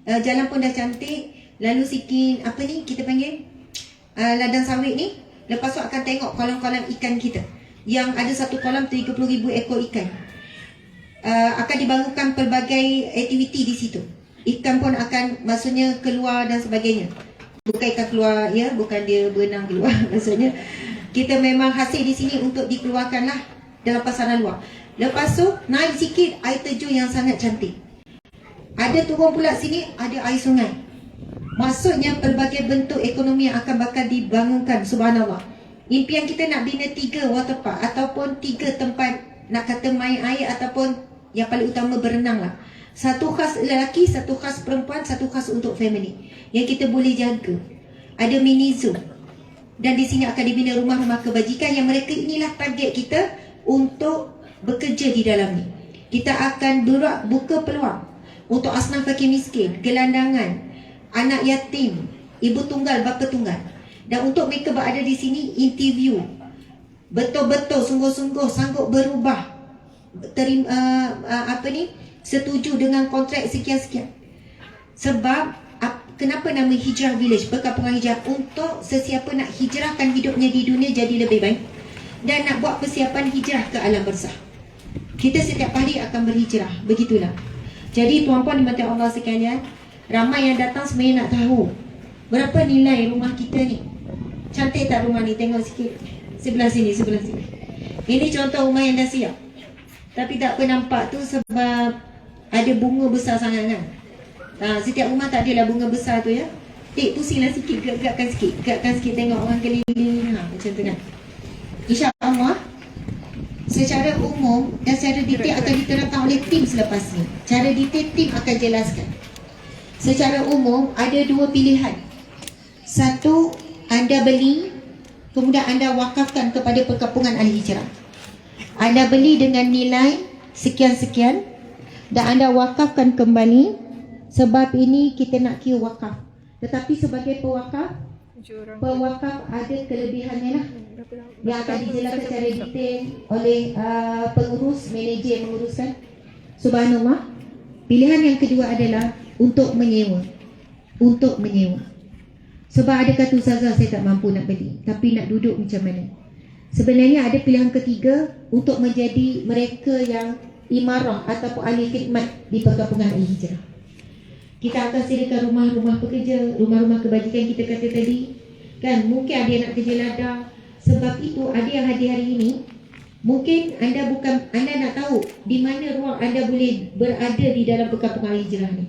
jalan pun dah cantik. Lalu sikit kita panggil ladang sawit ni. Lepas tu akan tengok kolam-kolam ikan kita, yang ada satu kolam 30,000 ekor ikan. Akan dibangunkan pelbagai aktiviti di situ. Ikan pun akan maksudnya keluar dan sebagainya. Bukan ikan keluar, ya, bukan dia berenang keluar. Maksudnya kita memang hasil di sini untuk dikeluarkan lah dalam pasaran luar. Lepas tu naik sikit, air terjun yang sangat cantik. Ada turun pula sini, ada air sungai. Maksudnya pelbagai bentuk ekonomi yang akan bakal dibangunkan. Subhanallah. Impian kita nak bina 3 waterpark ataupun 3 tempat nak kata main air, ataupun yang paling utama berenang lah. Satu khas lelaki, satu khas perempuan, satu khas untuk family yang kita boleh jaga. Ada mini zoo. Dan di sini akan dibina rumah-rumah kebajikan yang mereka inilah target kita untuk bekerja di dalam ni. Kita akan buka peluang untuk asnaf fakir miskin, gelandangan, anak yatim, ibu tunggal, bapa tunggal. Dan untuk mereka berada di sini, interview betul-betul sungguh-sungguh sanggup berubah, setuju dengan kontrak sekian-sekian. Sebab kenapa nama Hijrah Village, perkampungan hijrah? Untuk sesiapa nak hijrahkan hidupnya di dunia jadi lebih baik dan nak buat persiapan hijrah ke alam barzakh. Kita setiap hari akan berhijrah, begitulah. Jadi tuan-puan dimati Allah sekalian, ramai yang datang sebenarnya nak tahu berapa nilai rumah kita ni. Cantik tak rumah ni? Tengok sikit. Sebelah sini, sebelah sini. Ini contoh rumah yang dah siap. Tapi tak apa nampak tu sebab ada bunga besar sangat kan. Setiap rumah tak adalah bunga besar tu ya. Pusinglah sikit, gerakkan sikit. Gerakkan sikit, tengok orang keliling. Macam tu kan. InsyaAllah secara umum dan secara detail akan diterangkan oleh tim selepas ni. Cara detail tim akan jelaskan. Secara umum ada 2 pilihan. Satu, anda beli kemudian anda wakafkan kepada perkampungan Ahli Hijrah. Anda beli dengan nilai sekian-sekian dan anda wakafkan kembali. Sebab ini kita nak kira wakaf. Tetapi sebagai pewakaf ada kelebihannya lah, yang akan dijelaskan secara detail oleh pengurus, manager yang menguruskan. Subhanallah. Pilihan yang kedua adalah untuk menyewa. Untuk menyewa. Sebab ada kata ustazah, saya tak mampu nak beli, tapi nak duduk macam mana. Sebenarnya ada pilihan ketiga untuk menjadi mereka yang imarah ataupun ahli khidmat di perkampungan Ahli Hijrah. Kita akan sediakan rumah-rumah pekerja, rumah-rumah kebajikan kita kata tadi. Kan, mungkin ada yang nak kerja ladang. Sebab itu ada yang hadir hari ini, mungkin anda nak tahu di mana ruang anda boleh berada di dalam perkampungan Ahli Hijrah ni.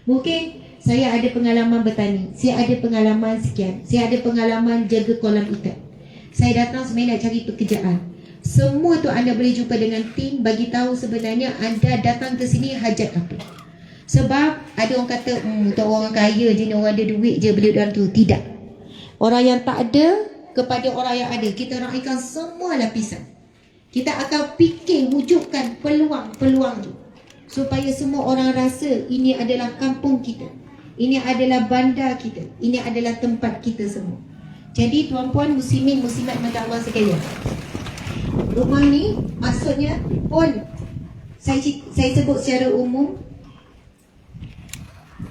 Mungkin saya ada pengalaman bertani, saya ada pengalaman sekian, saya ada pengalaman jaga kolam ikan. Saya datang sebenarnya nak cari pekerjaan. Semua tu anda boleh jumpa dengan tim, bagi tahu sebenarnya anda datang ke sini hajat apa. Sebab ada orang kata, untuk orang kaya je ni, orang ada duit je beli dalam tu. Tidak. Orang yang tak ada kepada orang yang ada, kita raikan semua lapisan. Kita akan fikir, wujudkan peluang-peluang tu, supaya semua orang rasa ini adalah kampung kita, ini adalah bandar kita, ini adalah tempat kita semua. Jadi tuan-puan muslimin muslimat mata Allah sekalian, rumah ni maksudnya pun saya sebut secara umum,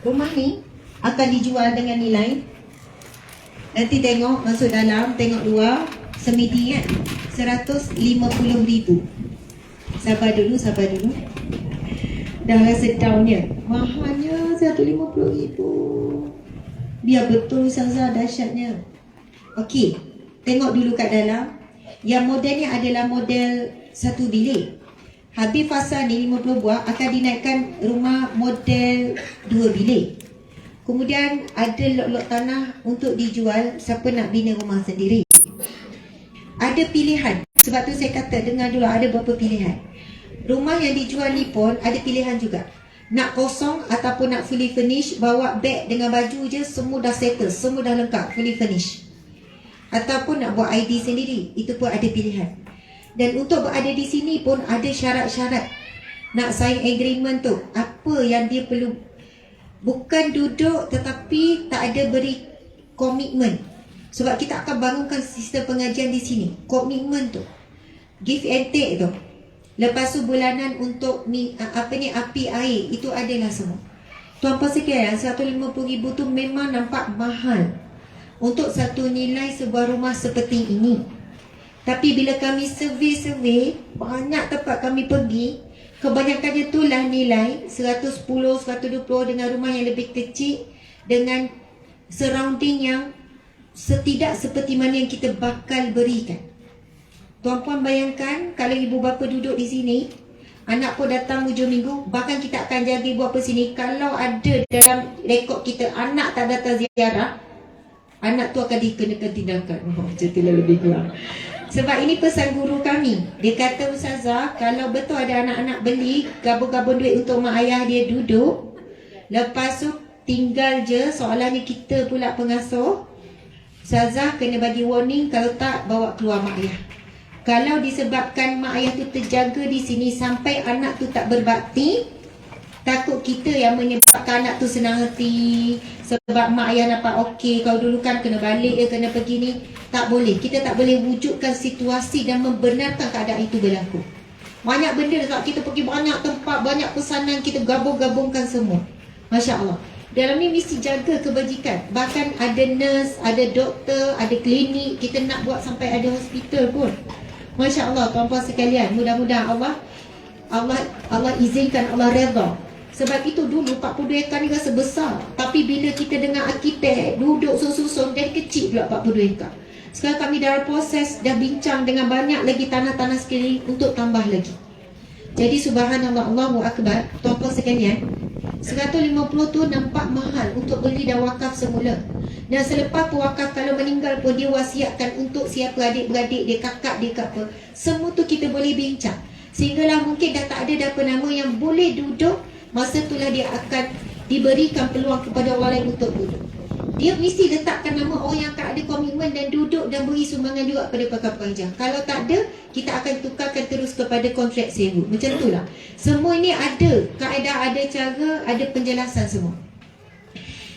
rumah ni akan dijual dengan nilai, nanti tengok masuk dalam, tengok luar, semidi kan, 150,000. Sabar dulu. Dah rasa downnya, mahalnya 150,000. Biar betul Ustazah, dahsyatnya. Okey, tengok dulu kat dalam. Yang model ni adalah model satu bilik. Habis fasa ni 50 buah akan dinaikkan rumah model 2 bilik. Kemudian ada lot-lot tanah untuk dijual siapa nak bina rumah sendiri. Ada pilihan. Sebab tu saya kata dengar dulu ada beberapa pilihan. Rumah yang dijual ni pun ada pilihan juga. Nak kosong ataupun nak fully furnish, bawa beg dengan baju je, semua dah settle, semua dah lengkap, fully furnish. Ataupun nak buat ID sendiri, itu pun ada pilihan. Dan untuk berada di sini pun ada syarat-syarat. Nak sign agreement tu, apa yang dia perlu. Bukan duduk tetapi tak ada beri komitmen. Sebab kita akan bangunkan sistem pengajian di sini. Komitmen tu, give and take tu. Lepas tu bulanan untuk api air, itu adalah semua. Tuan-puan sekalian, 150,000 tu memang nampak mahal untuk satu nilai sebuah rumah seperti ini. Tapi bila kami survey, banyak tempat kami pergi, kebanyakannya itulah nilai 110, 120 dengan rumah yang lebih kecil, dengan surrounding yang tidak seperti mana yang kita bakal berikan. Tuan-puan bayangkan kalau ibu bapa duduk di sini, anak pun datang hujung minggu, bahkan kita akan jaga ibu bapa sini. Kalau ada dalam rekod kita anak tak datang ziarah, anak tu akan dikenakan tindakan. Macam itulah lebih kurang. Sebab ini pesan guru kami. Dia kata, Ustazah, kalau betul ada anak-anak beli, gabung-gabung duit untuk mak ayah dia duduk, lepas tu tinggal je, soalannya kita pula pengasuh, Ustazah kena bagi warning, kalau tak bawa keluar mak ayah. Kalau disebabkan mak ayah tu terjaga di sini sampai anak tu tak berbakti, takut kita yang menyebabkan anak tu senang hati. Sebab mak ayah nampak okey, kau dulu kan kena balik kena pergi ni. Tak boleh, kita tak boleh wujudkan situasi dan membenarkan keadaan itu berlaku. Banyak benda sebab kita pergi banyak tempat, banyak pesanan, kita gabung-gabungkan semua. Masya Allah. Dalam ni mesti jaga kebajikan. Bahkan ada nurse, ada doktor, ada klinik, kita nak buat sampai ada hospital pun. Masya Allah, tuan-tuan sekalian, mudah-mudahan Allah izinkan, Allah redha. Sebab itu dulu 42 ekar ni rasa besar, tapi bila kita dengan arkitek duduk susun-susun, jadi kecil pula 42 ekar. Sekarang kami dalam proses, dah bincang dengan banyak lagi tanah-tanah sekeliling untuk tambah lagi. Jadi subhanallah, Allahu Akbar, tuan-tuan sekalian, 150 tu nampak mahal untuk beli dan wakaf semula. Dan selepas pewakaf, kalau meninggal pun dia wasiatkan untuk siapa adik-beradik dia, kakak dia, apa. Semua tu kita boleh bincang. Sehinggalah mungkin dah tak ada nama yang boleh duduk, masa itulah dia akan diberikan peluang kepada orang lain untuk duduk. dia mesti letakkan nama orang yang akan ada komitmen dan duduk dan beri sumbangan juga kepada pakar pengajar. Kalau tak ada, kita akan tukarkan terus kepada kontrak sewa. Macam itulah. Semua ini ada kaedah, ada cara, ada penjelasan semua.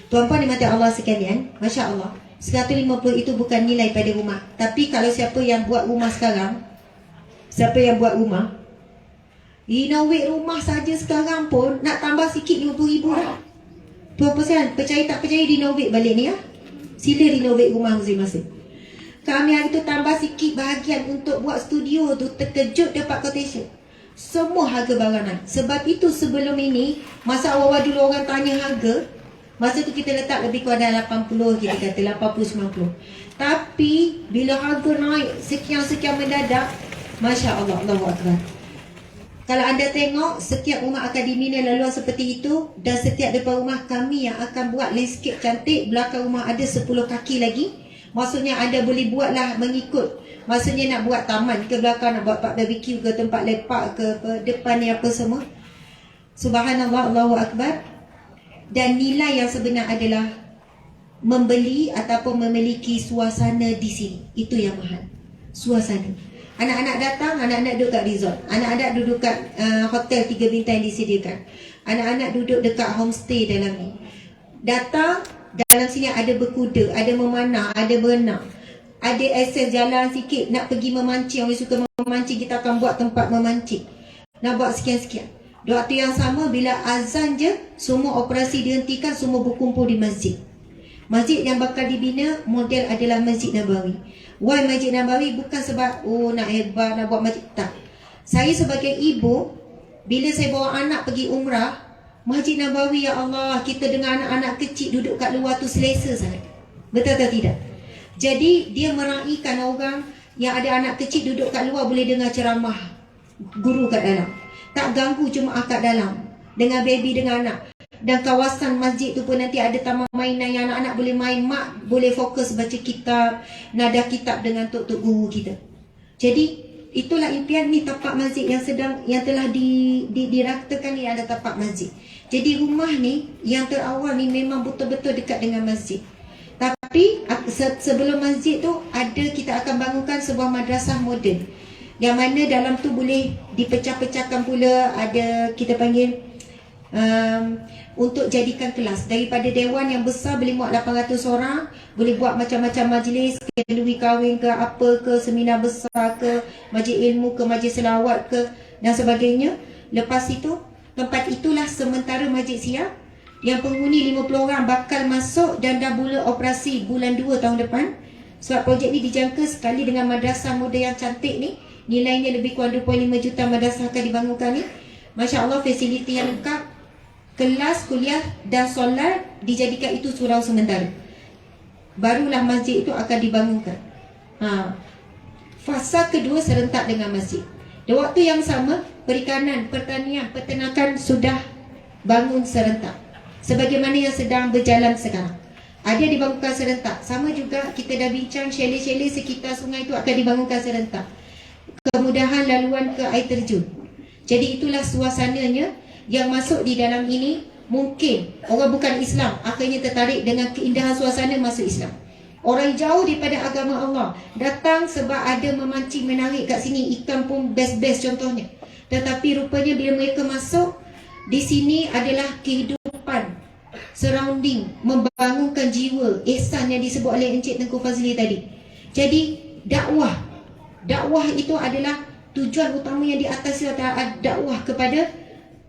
Tuan-puan dimati Allah sekalian, Masya Allah, 150 itu bukan nilai pada rumah. Tapi kalau siapa yang buat rumah sekarang, siapa yang buat rumah, renovate rumah saja sekarang pun nak tambah sikit 50,000 dah. Tuan-puan sekalian, percaya tak percaya renovate balik ni ya. Sila renovate rumah masing-masing. Kami hari tu tambah sikit bahagian untuk buat studio tu, terkejut dapat quotation. Semua harga barang naik. Sebab itu sebelum ini, masa awal-awal dulu orang tanya harga, masa tu kita letak lebih kurang dalam 80, kita kata 80-90. Tapi bila harga naik sekian-sekian mendadak, Masya Allah, Allahu Akbar. Kalau anda tengok, setiap rumah akademi ni laluan seperti itu, dan setiap depan rumah kami yang akan buat landscape cantik, belakang rumah ada 10 kaki lagi. Maksudnya anda boleh buatlah mengikut. Maksudnya nak buat taman ke belakang, nak buat tempat barbecue ke, tempat lepak ke, depan ni apa semua. Subhanallah, Allahu Akbar. Dan nilai yang sebenar adalah membeli ataupun memiliki suasana di sini. Itu yang mahal. Suasana. Anak-anak datang, anak-anak duduk kat resort. Anak-anak duduk kat hotel 3 bintang yang disediakan. Anak-anak duduk dekat homestay dalam ni. Datang, dalam sini ada berkuda, ada memanah, ada berenang. Ada akses jalan sikit, nak pergi memancing. Orang suka memancing, kita akan buat tempat memancing. Nak buat sekian-sekian. Di waktu yang sama, bila azan je, semua operasi dihentikan, semua berkumpul di masjid. Masjid yang bakal dibina, model adalah Masjid Nabawi. Why Masjid Nabawi? Bukan sebab nak hebat, nak buat masjid. Tak. Saya sebagai ibu, bila saya bawa anak pergi umrah, Masjid Nabawi, ya Allah, kita dengan anak-anak kecil duduk kat luar tu selesa sangat. Betul atau tidak? Jadi dia meraihkan orang yang ada anak kecil duduk kat luar, boleh dengar ceramah guru kat dalam. Tak ganggu jemaah kat dalam, dengan baby, dengan anak. Dan kawasan masjid tu pun nanti ada taman mainan yang anak-anak boleh main. Mak boleh fokus baca kitab, nada kitab dengan tok-tok guru kita. Jadi itulah impian ni, tapak masjid yang telah diratakan ni ada tapak masjid. Jadi rumah ni yang terawal ni memang betul-betul dekat dengan masjid. Tapi sebelum masjid tu kita akan bangunkan sebuah madrasah moden, yang mana dalam tu boleh dipecah-pecahkan pula, ada kita panggil untuk jadikan kelas. Daripada dewan yang besar boleh muat 800 orang, boleh buat macam-macam majlis, kenduri kahwin ke, apa ke, seminar besar ke, majlis ilmu ke, majlis selawat ke, dan sebagainya. Lepas itu, tempat itulah sementara masjid siap, yang penghuni 50 orang bakal masuk dan dah mula operasi bulan 2 tahun depan. Sebab projek ni dijangka sekali dengan madrasah muda yang cantik ni, nilainya lebih kurang 2.5 juta madrasah akan dibangunkan ni. Masya Allah, fasiliti yang lengkap, kelas, kuliah dan solat dijadikan itu surau sementara. Barulah masjid itu akan dibangunkan. Fasa kedua serentak dengan masjid. Di waktu yang sama, perikanan, pertanian, peternakan sudah bangun serentak, sebagaimana yang sedang berjalan sekarang. Ada dibangunkan serentak. Sama juga kita dah bincang, chalet-chalet sekitar sungai itu akan dibangunkan serentak. Kemudahan laluan ke air terjun. Jadi itulah suasananya. Yang masuk di dalam ini, mungkin orang bukan Islam akhirnya tertarik dengan keindahan suasana, masuk Islam. Orang jauh daripada agama Allah datang sebab ada memancing menarik kat sini, ikan pun best-best contohnya. Tetapi rupanya bila mereka masuk, di sini adalah kehidupan, surrounding, membangunkan jiwa, ihsan yang disebut oleh Encik Tengku Fazli tadi. Jadi dakwah itu adalah tujuan utama yang di atas, dakwah kepada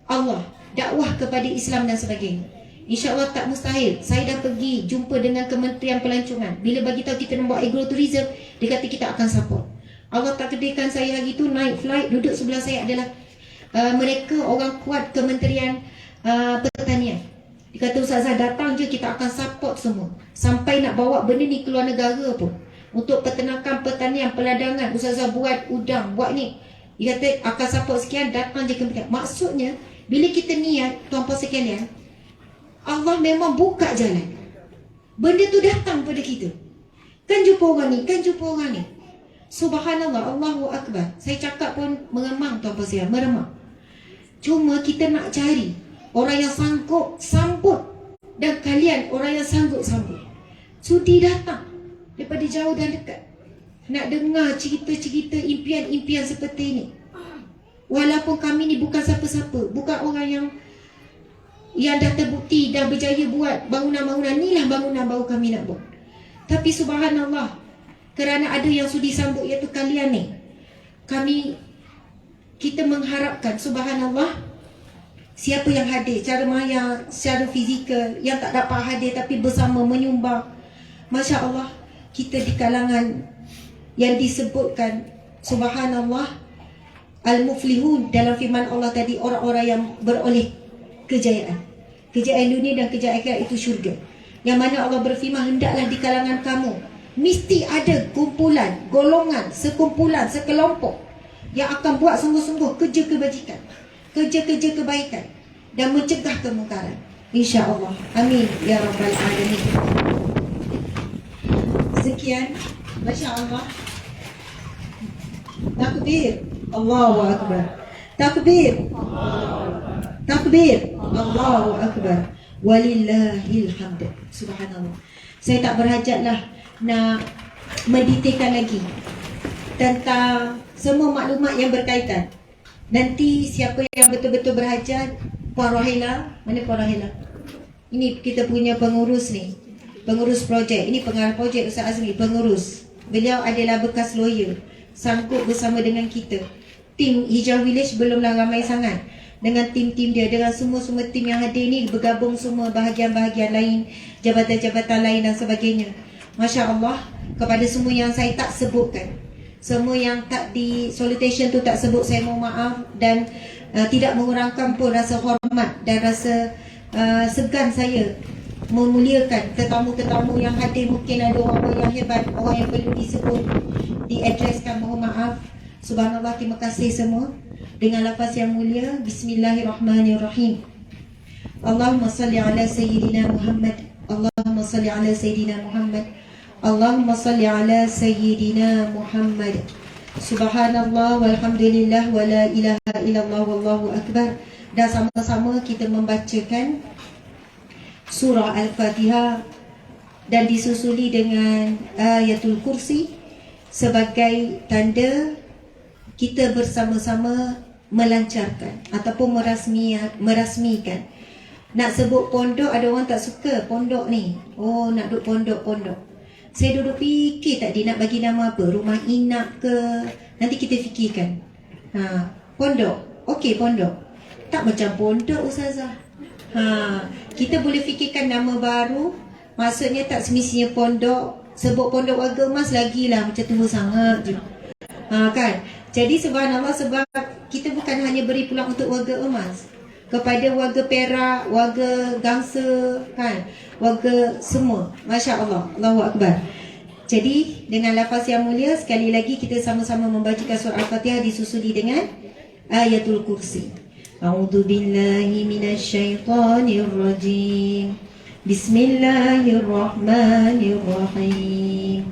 Allah, dakwah kepada Islam dan sebagainya. InsyaAllah tak mustahil. Saya dah pergi jumpa dengan Kementerian Pelancongan. Bila bagi tahu kita nak buat agrotourism, dia kata kita akan support. Allah takdirkan saya hari tu naik flight, duduk sebelah saya adalah mereka orang kuat Kementerian Pertanian. Dia kata, Ustazah datang je, kita akan support semua. Sampai nak bawa benda ni keluar negara pun. Untuk peternakan, pertanian, peladangan, Ustazah buat udang, buat ni. Dia kata akan support sekian, datang je Kementerian. Maksudnya, bila kita niat, tuan-puan sekalian, Allah memang buka jalan. Benda tu datang pada kita. Kan jumpa orang ni, kan jumpa orang ni. Subhanallah, Allahu Akbar. Saya cakap pun mengemang, tuan-puan sekalian, meremang. Cuma kita nak cari orang yang sanggup sambut. Dan kalian orang yang sanggup sambut. Sudi datang daripada jauh dan dekat, nak dengar cerita-cerita impian-impian seperti ini. Walaupun kami ni bukan siapa-siapa, bukan orang yang dah terbukti, dah berjaya buat bangunan-bangunan. Inilah bangunan baru kami nak buat. Tapi subhanallah, kerana ada yang sudi sambut, iaitu kalian ni, kita mengharapkan subhanallah, siapa yang hadir secara maya, secara fizikal, yang tak dapat hadir tapi bersama menyumbang, Masya Allah, kita di kalangan yang disebutkan subhanallah al-muflihun dalam firman Allah tadi, orang-orang yang beroleh kejayaan. Kejayaan dunia dan kejayaan akhirat itu syurga. Yang mana Allah berfirman, hendaklah di kalangan kamu mesti ada kumpulan, golongan, sekumpulan, sekelompok yang akan buat sungguh-sungguh kerja kebajikan, kerja-kerja kebaikan dan mencegah kemungkaran. InsyaAllah. Amin ya Rabbal Alamin. Sekian. Masya Allah. Takbir. Allahu Akbar. Takbir. Takbir. Allahu Akbar. Walillahil hamd. Subhanallah. Saya tak berhajatlah nak mendetailkan lagi tentang semua maklumat yang berkaitan. Nanti siapa yang betul-betul berhajat, Puan Rahila. Mana Puan Rahila? Ini kita punya pengurus ni, pengurus projek. Ini pengarah projek Ustaz Azmi, pengurus. Beliau adalah bekas lawyer, sangkut bersama dengan kita. Tim Hijrah Village belumlah ramai sangat. Dengan tim-tim dia, dengan semua-semua tim yang hadir ni, bergabung semua bahagian-bahagian lain, jabatan-jabatan lain dan sebagainya. Masya Allah, kepada semua yang saya tak sebutkan, semua yang tak di salutation tu tak sebut, saya mohon maaf. Dan tidak mengurangkan pun rasa hormat dan rasa segan saya memuliakan tetamu-tetamu yang hadir. Mungkin ada orang yang hebat, orang yang perlu disebut, diadreskan, mohon maaf. Subhanallah, terima kasih semua. Dengan lafaz yang mulia, Bismillahirrahmanirrahim. Allahumma salli ala Sayyidina Muhammad. Allahumma salli ala Sayyidina Muhammad. Allahumma salli ala Sayyidina Muhammad. Subhanallah walhamdulillah wa la ilaha illallah wallahu akbar. Dan sama-sama kita membacakan surah Al-Fatihah dan disusuli dengan ayatul kursi sebagai tanda kita bersama-sama melancarkan ataupun merasmikan. Nak sebut pondok, ada orang tak suka pondok ni. Oh, nak duduk pondok-pondok. Saya duduk fikir tadi nak bagi nama apa, rumah inap ke, nanti kita fikirkan. Pondok. Okey, pondok. Tak macam pondok Ustazah. Kita boleh fikirkan nama baru. Maksudnya tak semestinya pondok. Sebut pondok warga emas lagilah macam tumbuh sangat je. Kan? Jadi subhanallah, sebab kita bukan hanya beri peluang untuk warga emas, kepada warga Perak, warga Gangsa, kan, warga semua. Masya Allah, Allahu Akbar. Jadi dengan lafaz yang mulia, sekali lagi kita sama-sama membacakan surah Al-Fatihah disusuli dengan ayatul kursi. A'udzu billahi minasyaitonir rajim. Bismillahirrahmanirrahim.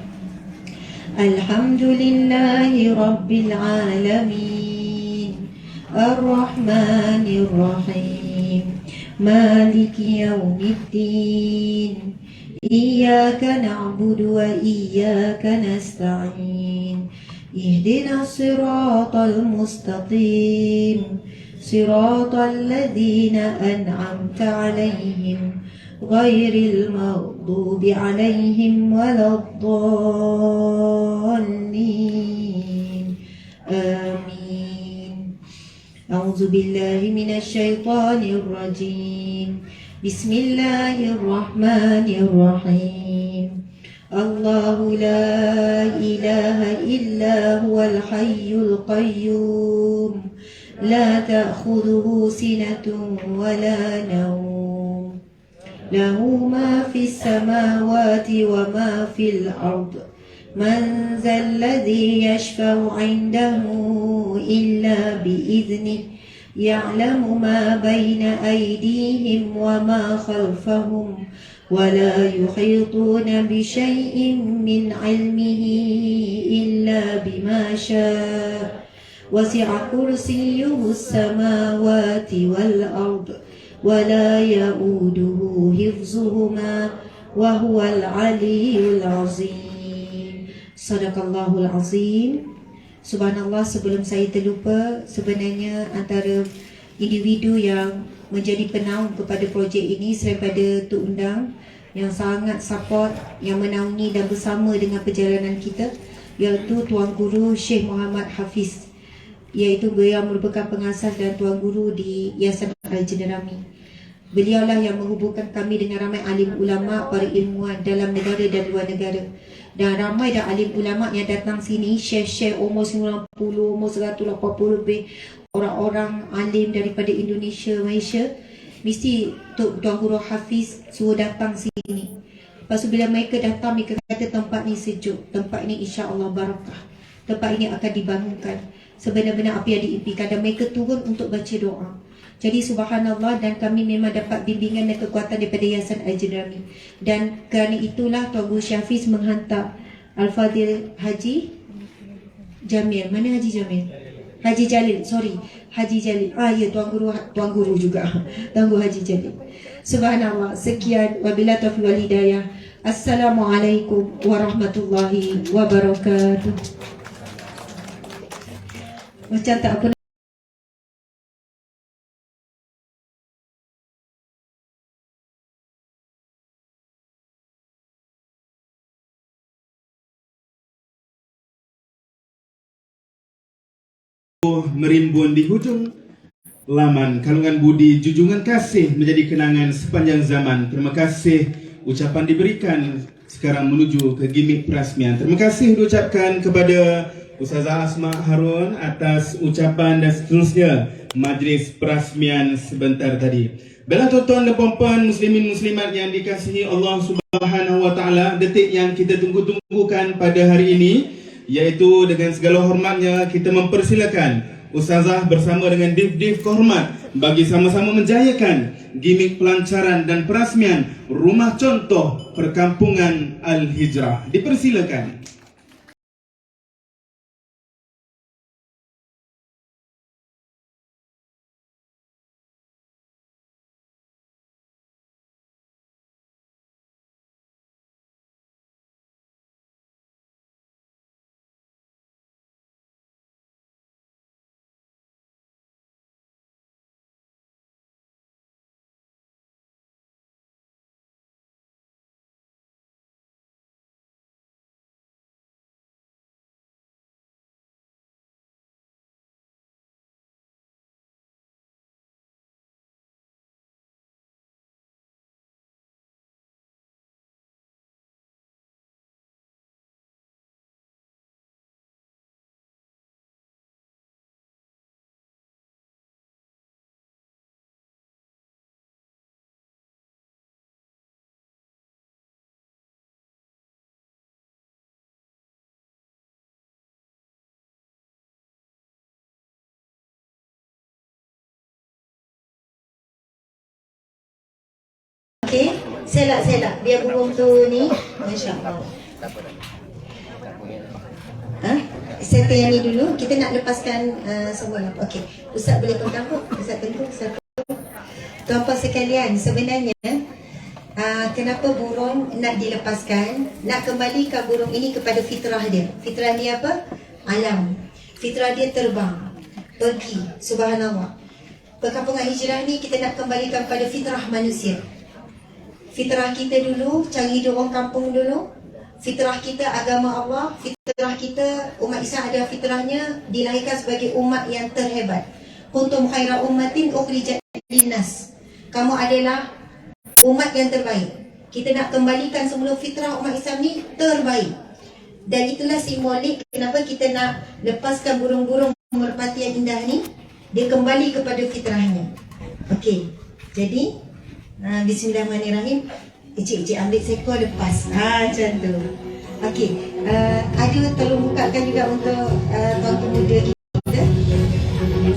Alhamdulillahi rabbil alamin. Ar-Rahmanir Rahim. Maliki yaumiddin. Iyyaka na'budu wa iyyaka nasta'in. Ihdinas siratal mustaqim. Siratal ladzina an'amta 'alaihim ghairil maghdubi 'alaihim waladdallin. Amin. A'udzu billahi minasyaitonir rajim. Bismillahirrahmanirrahim. Allahu la ilaha illa huwal hayyul qayyum. La ta'khudhuhu sinatun wa la nawm. Lahu ma fis samawati wa ma fil ard. Man zal ladzi yashfa'u 'indahu illa bi'idhnihi. Ya'lamu ma bayna aydihim wa ma khalfahum. Wa la yuhituna bi syai'in min 'ilmihi illa bima syaa. Wasi'a kursiyyuhu as-samawati wal ard. Wa la ya'uduhu hifzuhuma. wa huwal aliyyul azim. Sadaqallahul azim. Subhanallah, sebelum saya terlupa, sebenarnya antara individu yang menjadi penaung kepada projek ini selain pada Tok Undang yang sangat support, yang menaungi dan bersama dengan perjalanan kita, iaitu Tuan Guru Syekh Muhammad Hafiz, iaitu beliau merupakan pengasas dan Tuan Guru di Yayasan Al-Jenderami. Beliaulah yang menghubungkan kami dengan ramai alim ulama, para ilmuwan dalam negara dan luar negara. Dan ramai dah alim ulama yang datang sini, share-share umur 90, umur 180 lebih, orang-orang alim daripada Indonesia, Malaysia, mesti Tuan Guru Hafiz suruh datang sini. Lepas tu bila mereka datang, mereka kata tempat ni sejuk, tempat ni insya-Allah barakah, tempat ini akan dibangunkan sebenar-benar apa yang diimpikan, dan mereka turun untuk baca doa. Jadi subhanallah, dan kami memang dapat bimbingan dan kekuatan daripada Yayasan Al-Jenderami. Dan kerana itulah Tuan Guru Syafiz menghantar Al-Fadhil Haji Jamil. Mana Haji Jamil? Haji Jalil, sorry, Haji Jalil. Ya, Tuan Guru juga. Tuan Guru Haji Jalil. Subhanallah. Sekian, wabillahi taufiq wal hidayah. Assalamualaikum warahmatullahi wabarakatuh. Macam tak apa. Merimbun di hujung laman, kalungan budi, junjungan kasih menjadi kenangan sepanjang zaman. Terima kasih ucapan diberikan. Sekarang menuju ke gimmick perasmian. Terima kasih diucapkan kepada Ustazah Asma Harun atas ucapan dan seterusnya majlis perasmian sebentar tadi. Baiklah tuan-tuan dan puan-puan, muslimin muslimat yang dikasihi Allah Subhanahu wa taala, detik yang kita tunggu-tunggukan pada hari ini, iaitu dengan segala hormatnya kita mempersilakan Ustazah bersama dengan Div-Div kehormat bagi sama-sama menjayakan gimmick pelancaran dan perasmian Rumah Contoh Perkampungan Al-Hijrah. Dipersilakan. Okey, selak biar burung tu ni, masya-Allah. Settle yang ni dulu, kita nak lepaskan semua. Okey, Ustaz boleh pegang pun, Ustaz tentu, Ustaz. Tuan-tuan sekalian, sebenarnya kenapa burung nak dilepaskan? Nak kembalikan burung ini kepada fitrah dia. Fitrah dia apa? Alam. Fitrah dia terbang, pergi, subhanallah. Perkampungan hijrah ni kita nak kembalikan pada fitrah manusia. Fitrah kita dulu, cari hidup orang kampung dulu. Fitrah kita agama Allah. Fitrah kita, umat Islam ada fitrahnya dilahirkan sebagai umat yang terhebat. Kuntum khaira ummatin ukhrijat linnas. Kamu adalah umat yang terbaik. Kita nak kembalikan semula fitrah umat Islam ni terbaik. Dan itulah simbolik kenapa kita nak lepaskan burung-burung merpati yang indah ni. Dia kembali kepada fitrahnya. Okey, jadi bismillahirrahmanirrahim. Encik ambil seekor lepas. Macam tu. Okey, ada tolong bukakan juga untuk tuan pemuda kita.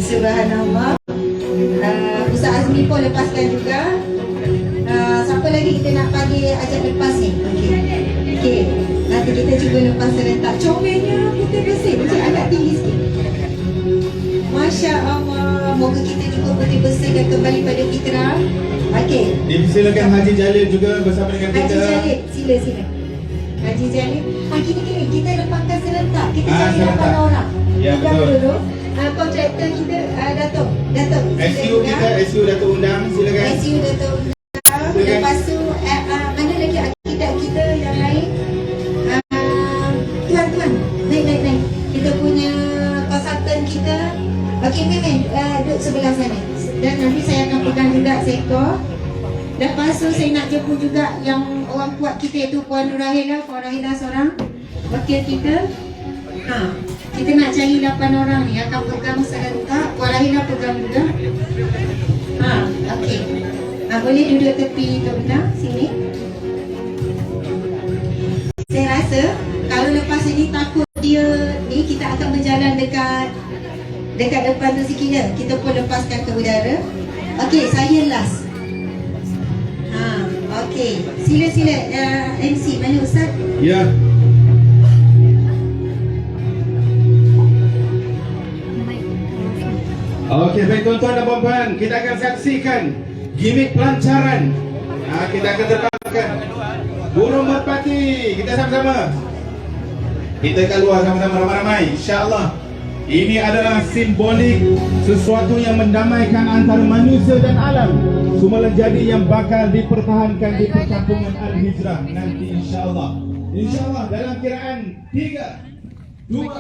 Subhanallah. Ustaz Azmi pun lepaskan juga. Siapa lagi kita nak panggil ajak lepas ni? Okey. Nanti kita cuba lepas serentak. Comelnya putih bersih. Encik agak tinggi sikit. Masya Allah. Moga kita juga putih bersih dan kembali pada fitrah. Okey. Dipersilakan Haji Jalil juga bersama dengan Haji kita. Jalil, sila. Haji Jalil. Gini, kita lepaskan serentak. Kita cari serentak. 8 orang. Ya, Bukan betul. dulu. Kontraktor kita, Datuk. SU kita, SU Datuk Undang, silakan. SU Datuk Undang. Silakan. Lepas tu, mana lagi akibat kita yang lain? Tuan. Naik. Kita punya konsultan kita. Okey, Mimin, duduk sebelah sana. Dan nanti saya akan pegang juga seekor. Lepas tu saya nak jemput juga yang orang kuat kita iaitu Puan Nurahila. Puan Nurahila seorang wakil kita. Kita nak cari 8 orang ni akan pegang serentak. Puan Nurahila pegang juga. Okey. Boleh duduk tepi Tok Bina sini. Saya rasa kalau lepas ini takut dia ni, kita akan berjalan dekat depan tu sikit. Kita pun lepaskan ke udara. Okey, saya last. Okey. Sila MC mana Ustaz? Ya. Okey, baik tuan-tuan dan puan-puan, kita akan saksikan gimik pelancaran. Kita akan terbangkan burung merpati. Kita sama-sama. Kita keluar sama-sama ramai-ramai, insya-Allah. Ini adalah simbolik sesuatu yang mendamaikan antara manusia dan alam. Semula jadi yang bakal dipertahankan di perkampungan Al-Hijrah nanti insya-Allah. Insya-Allah dalam kiraan 3, 2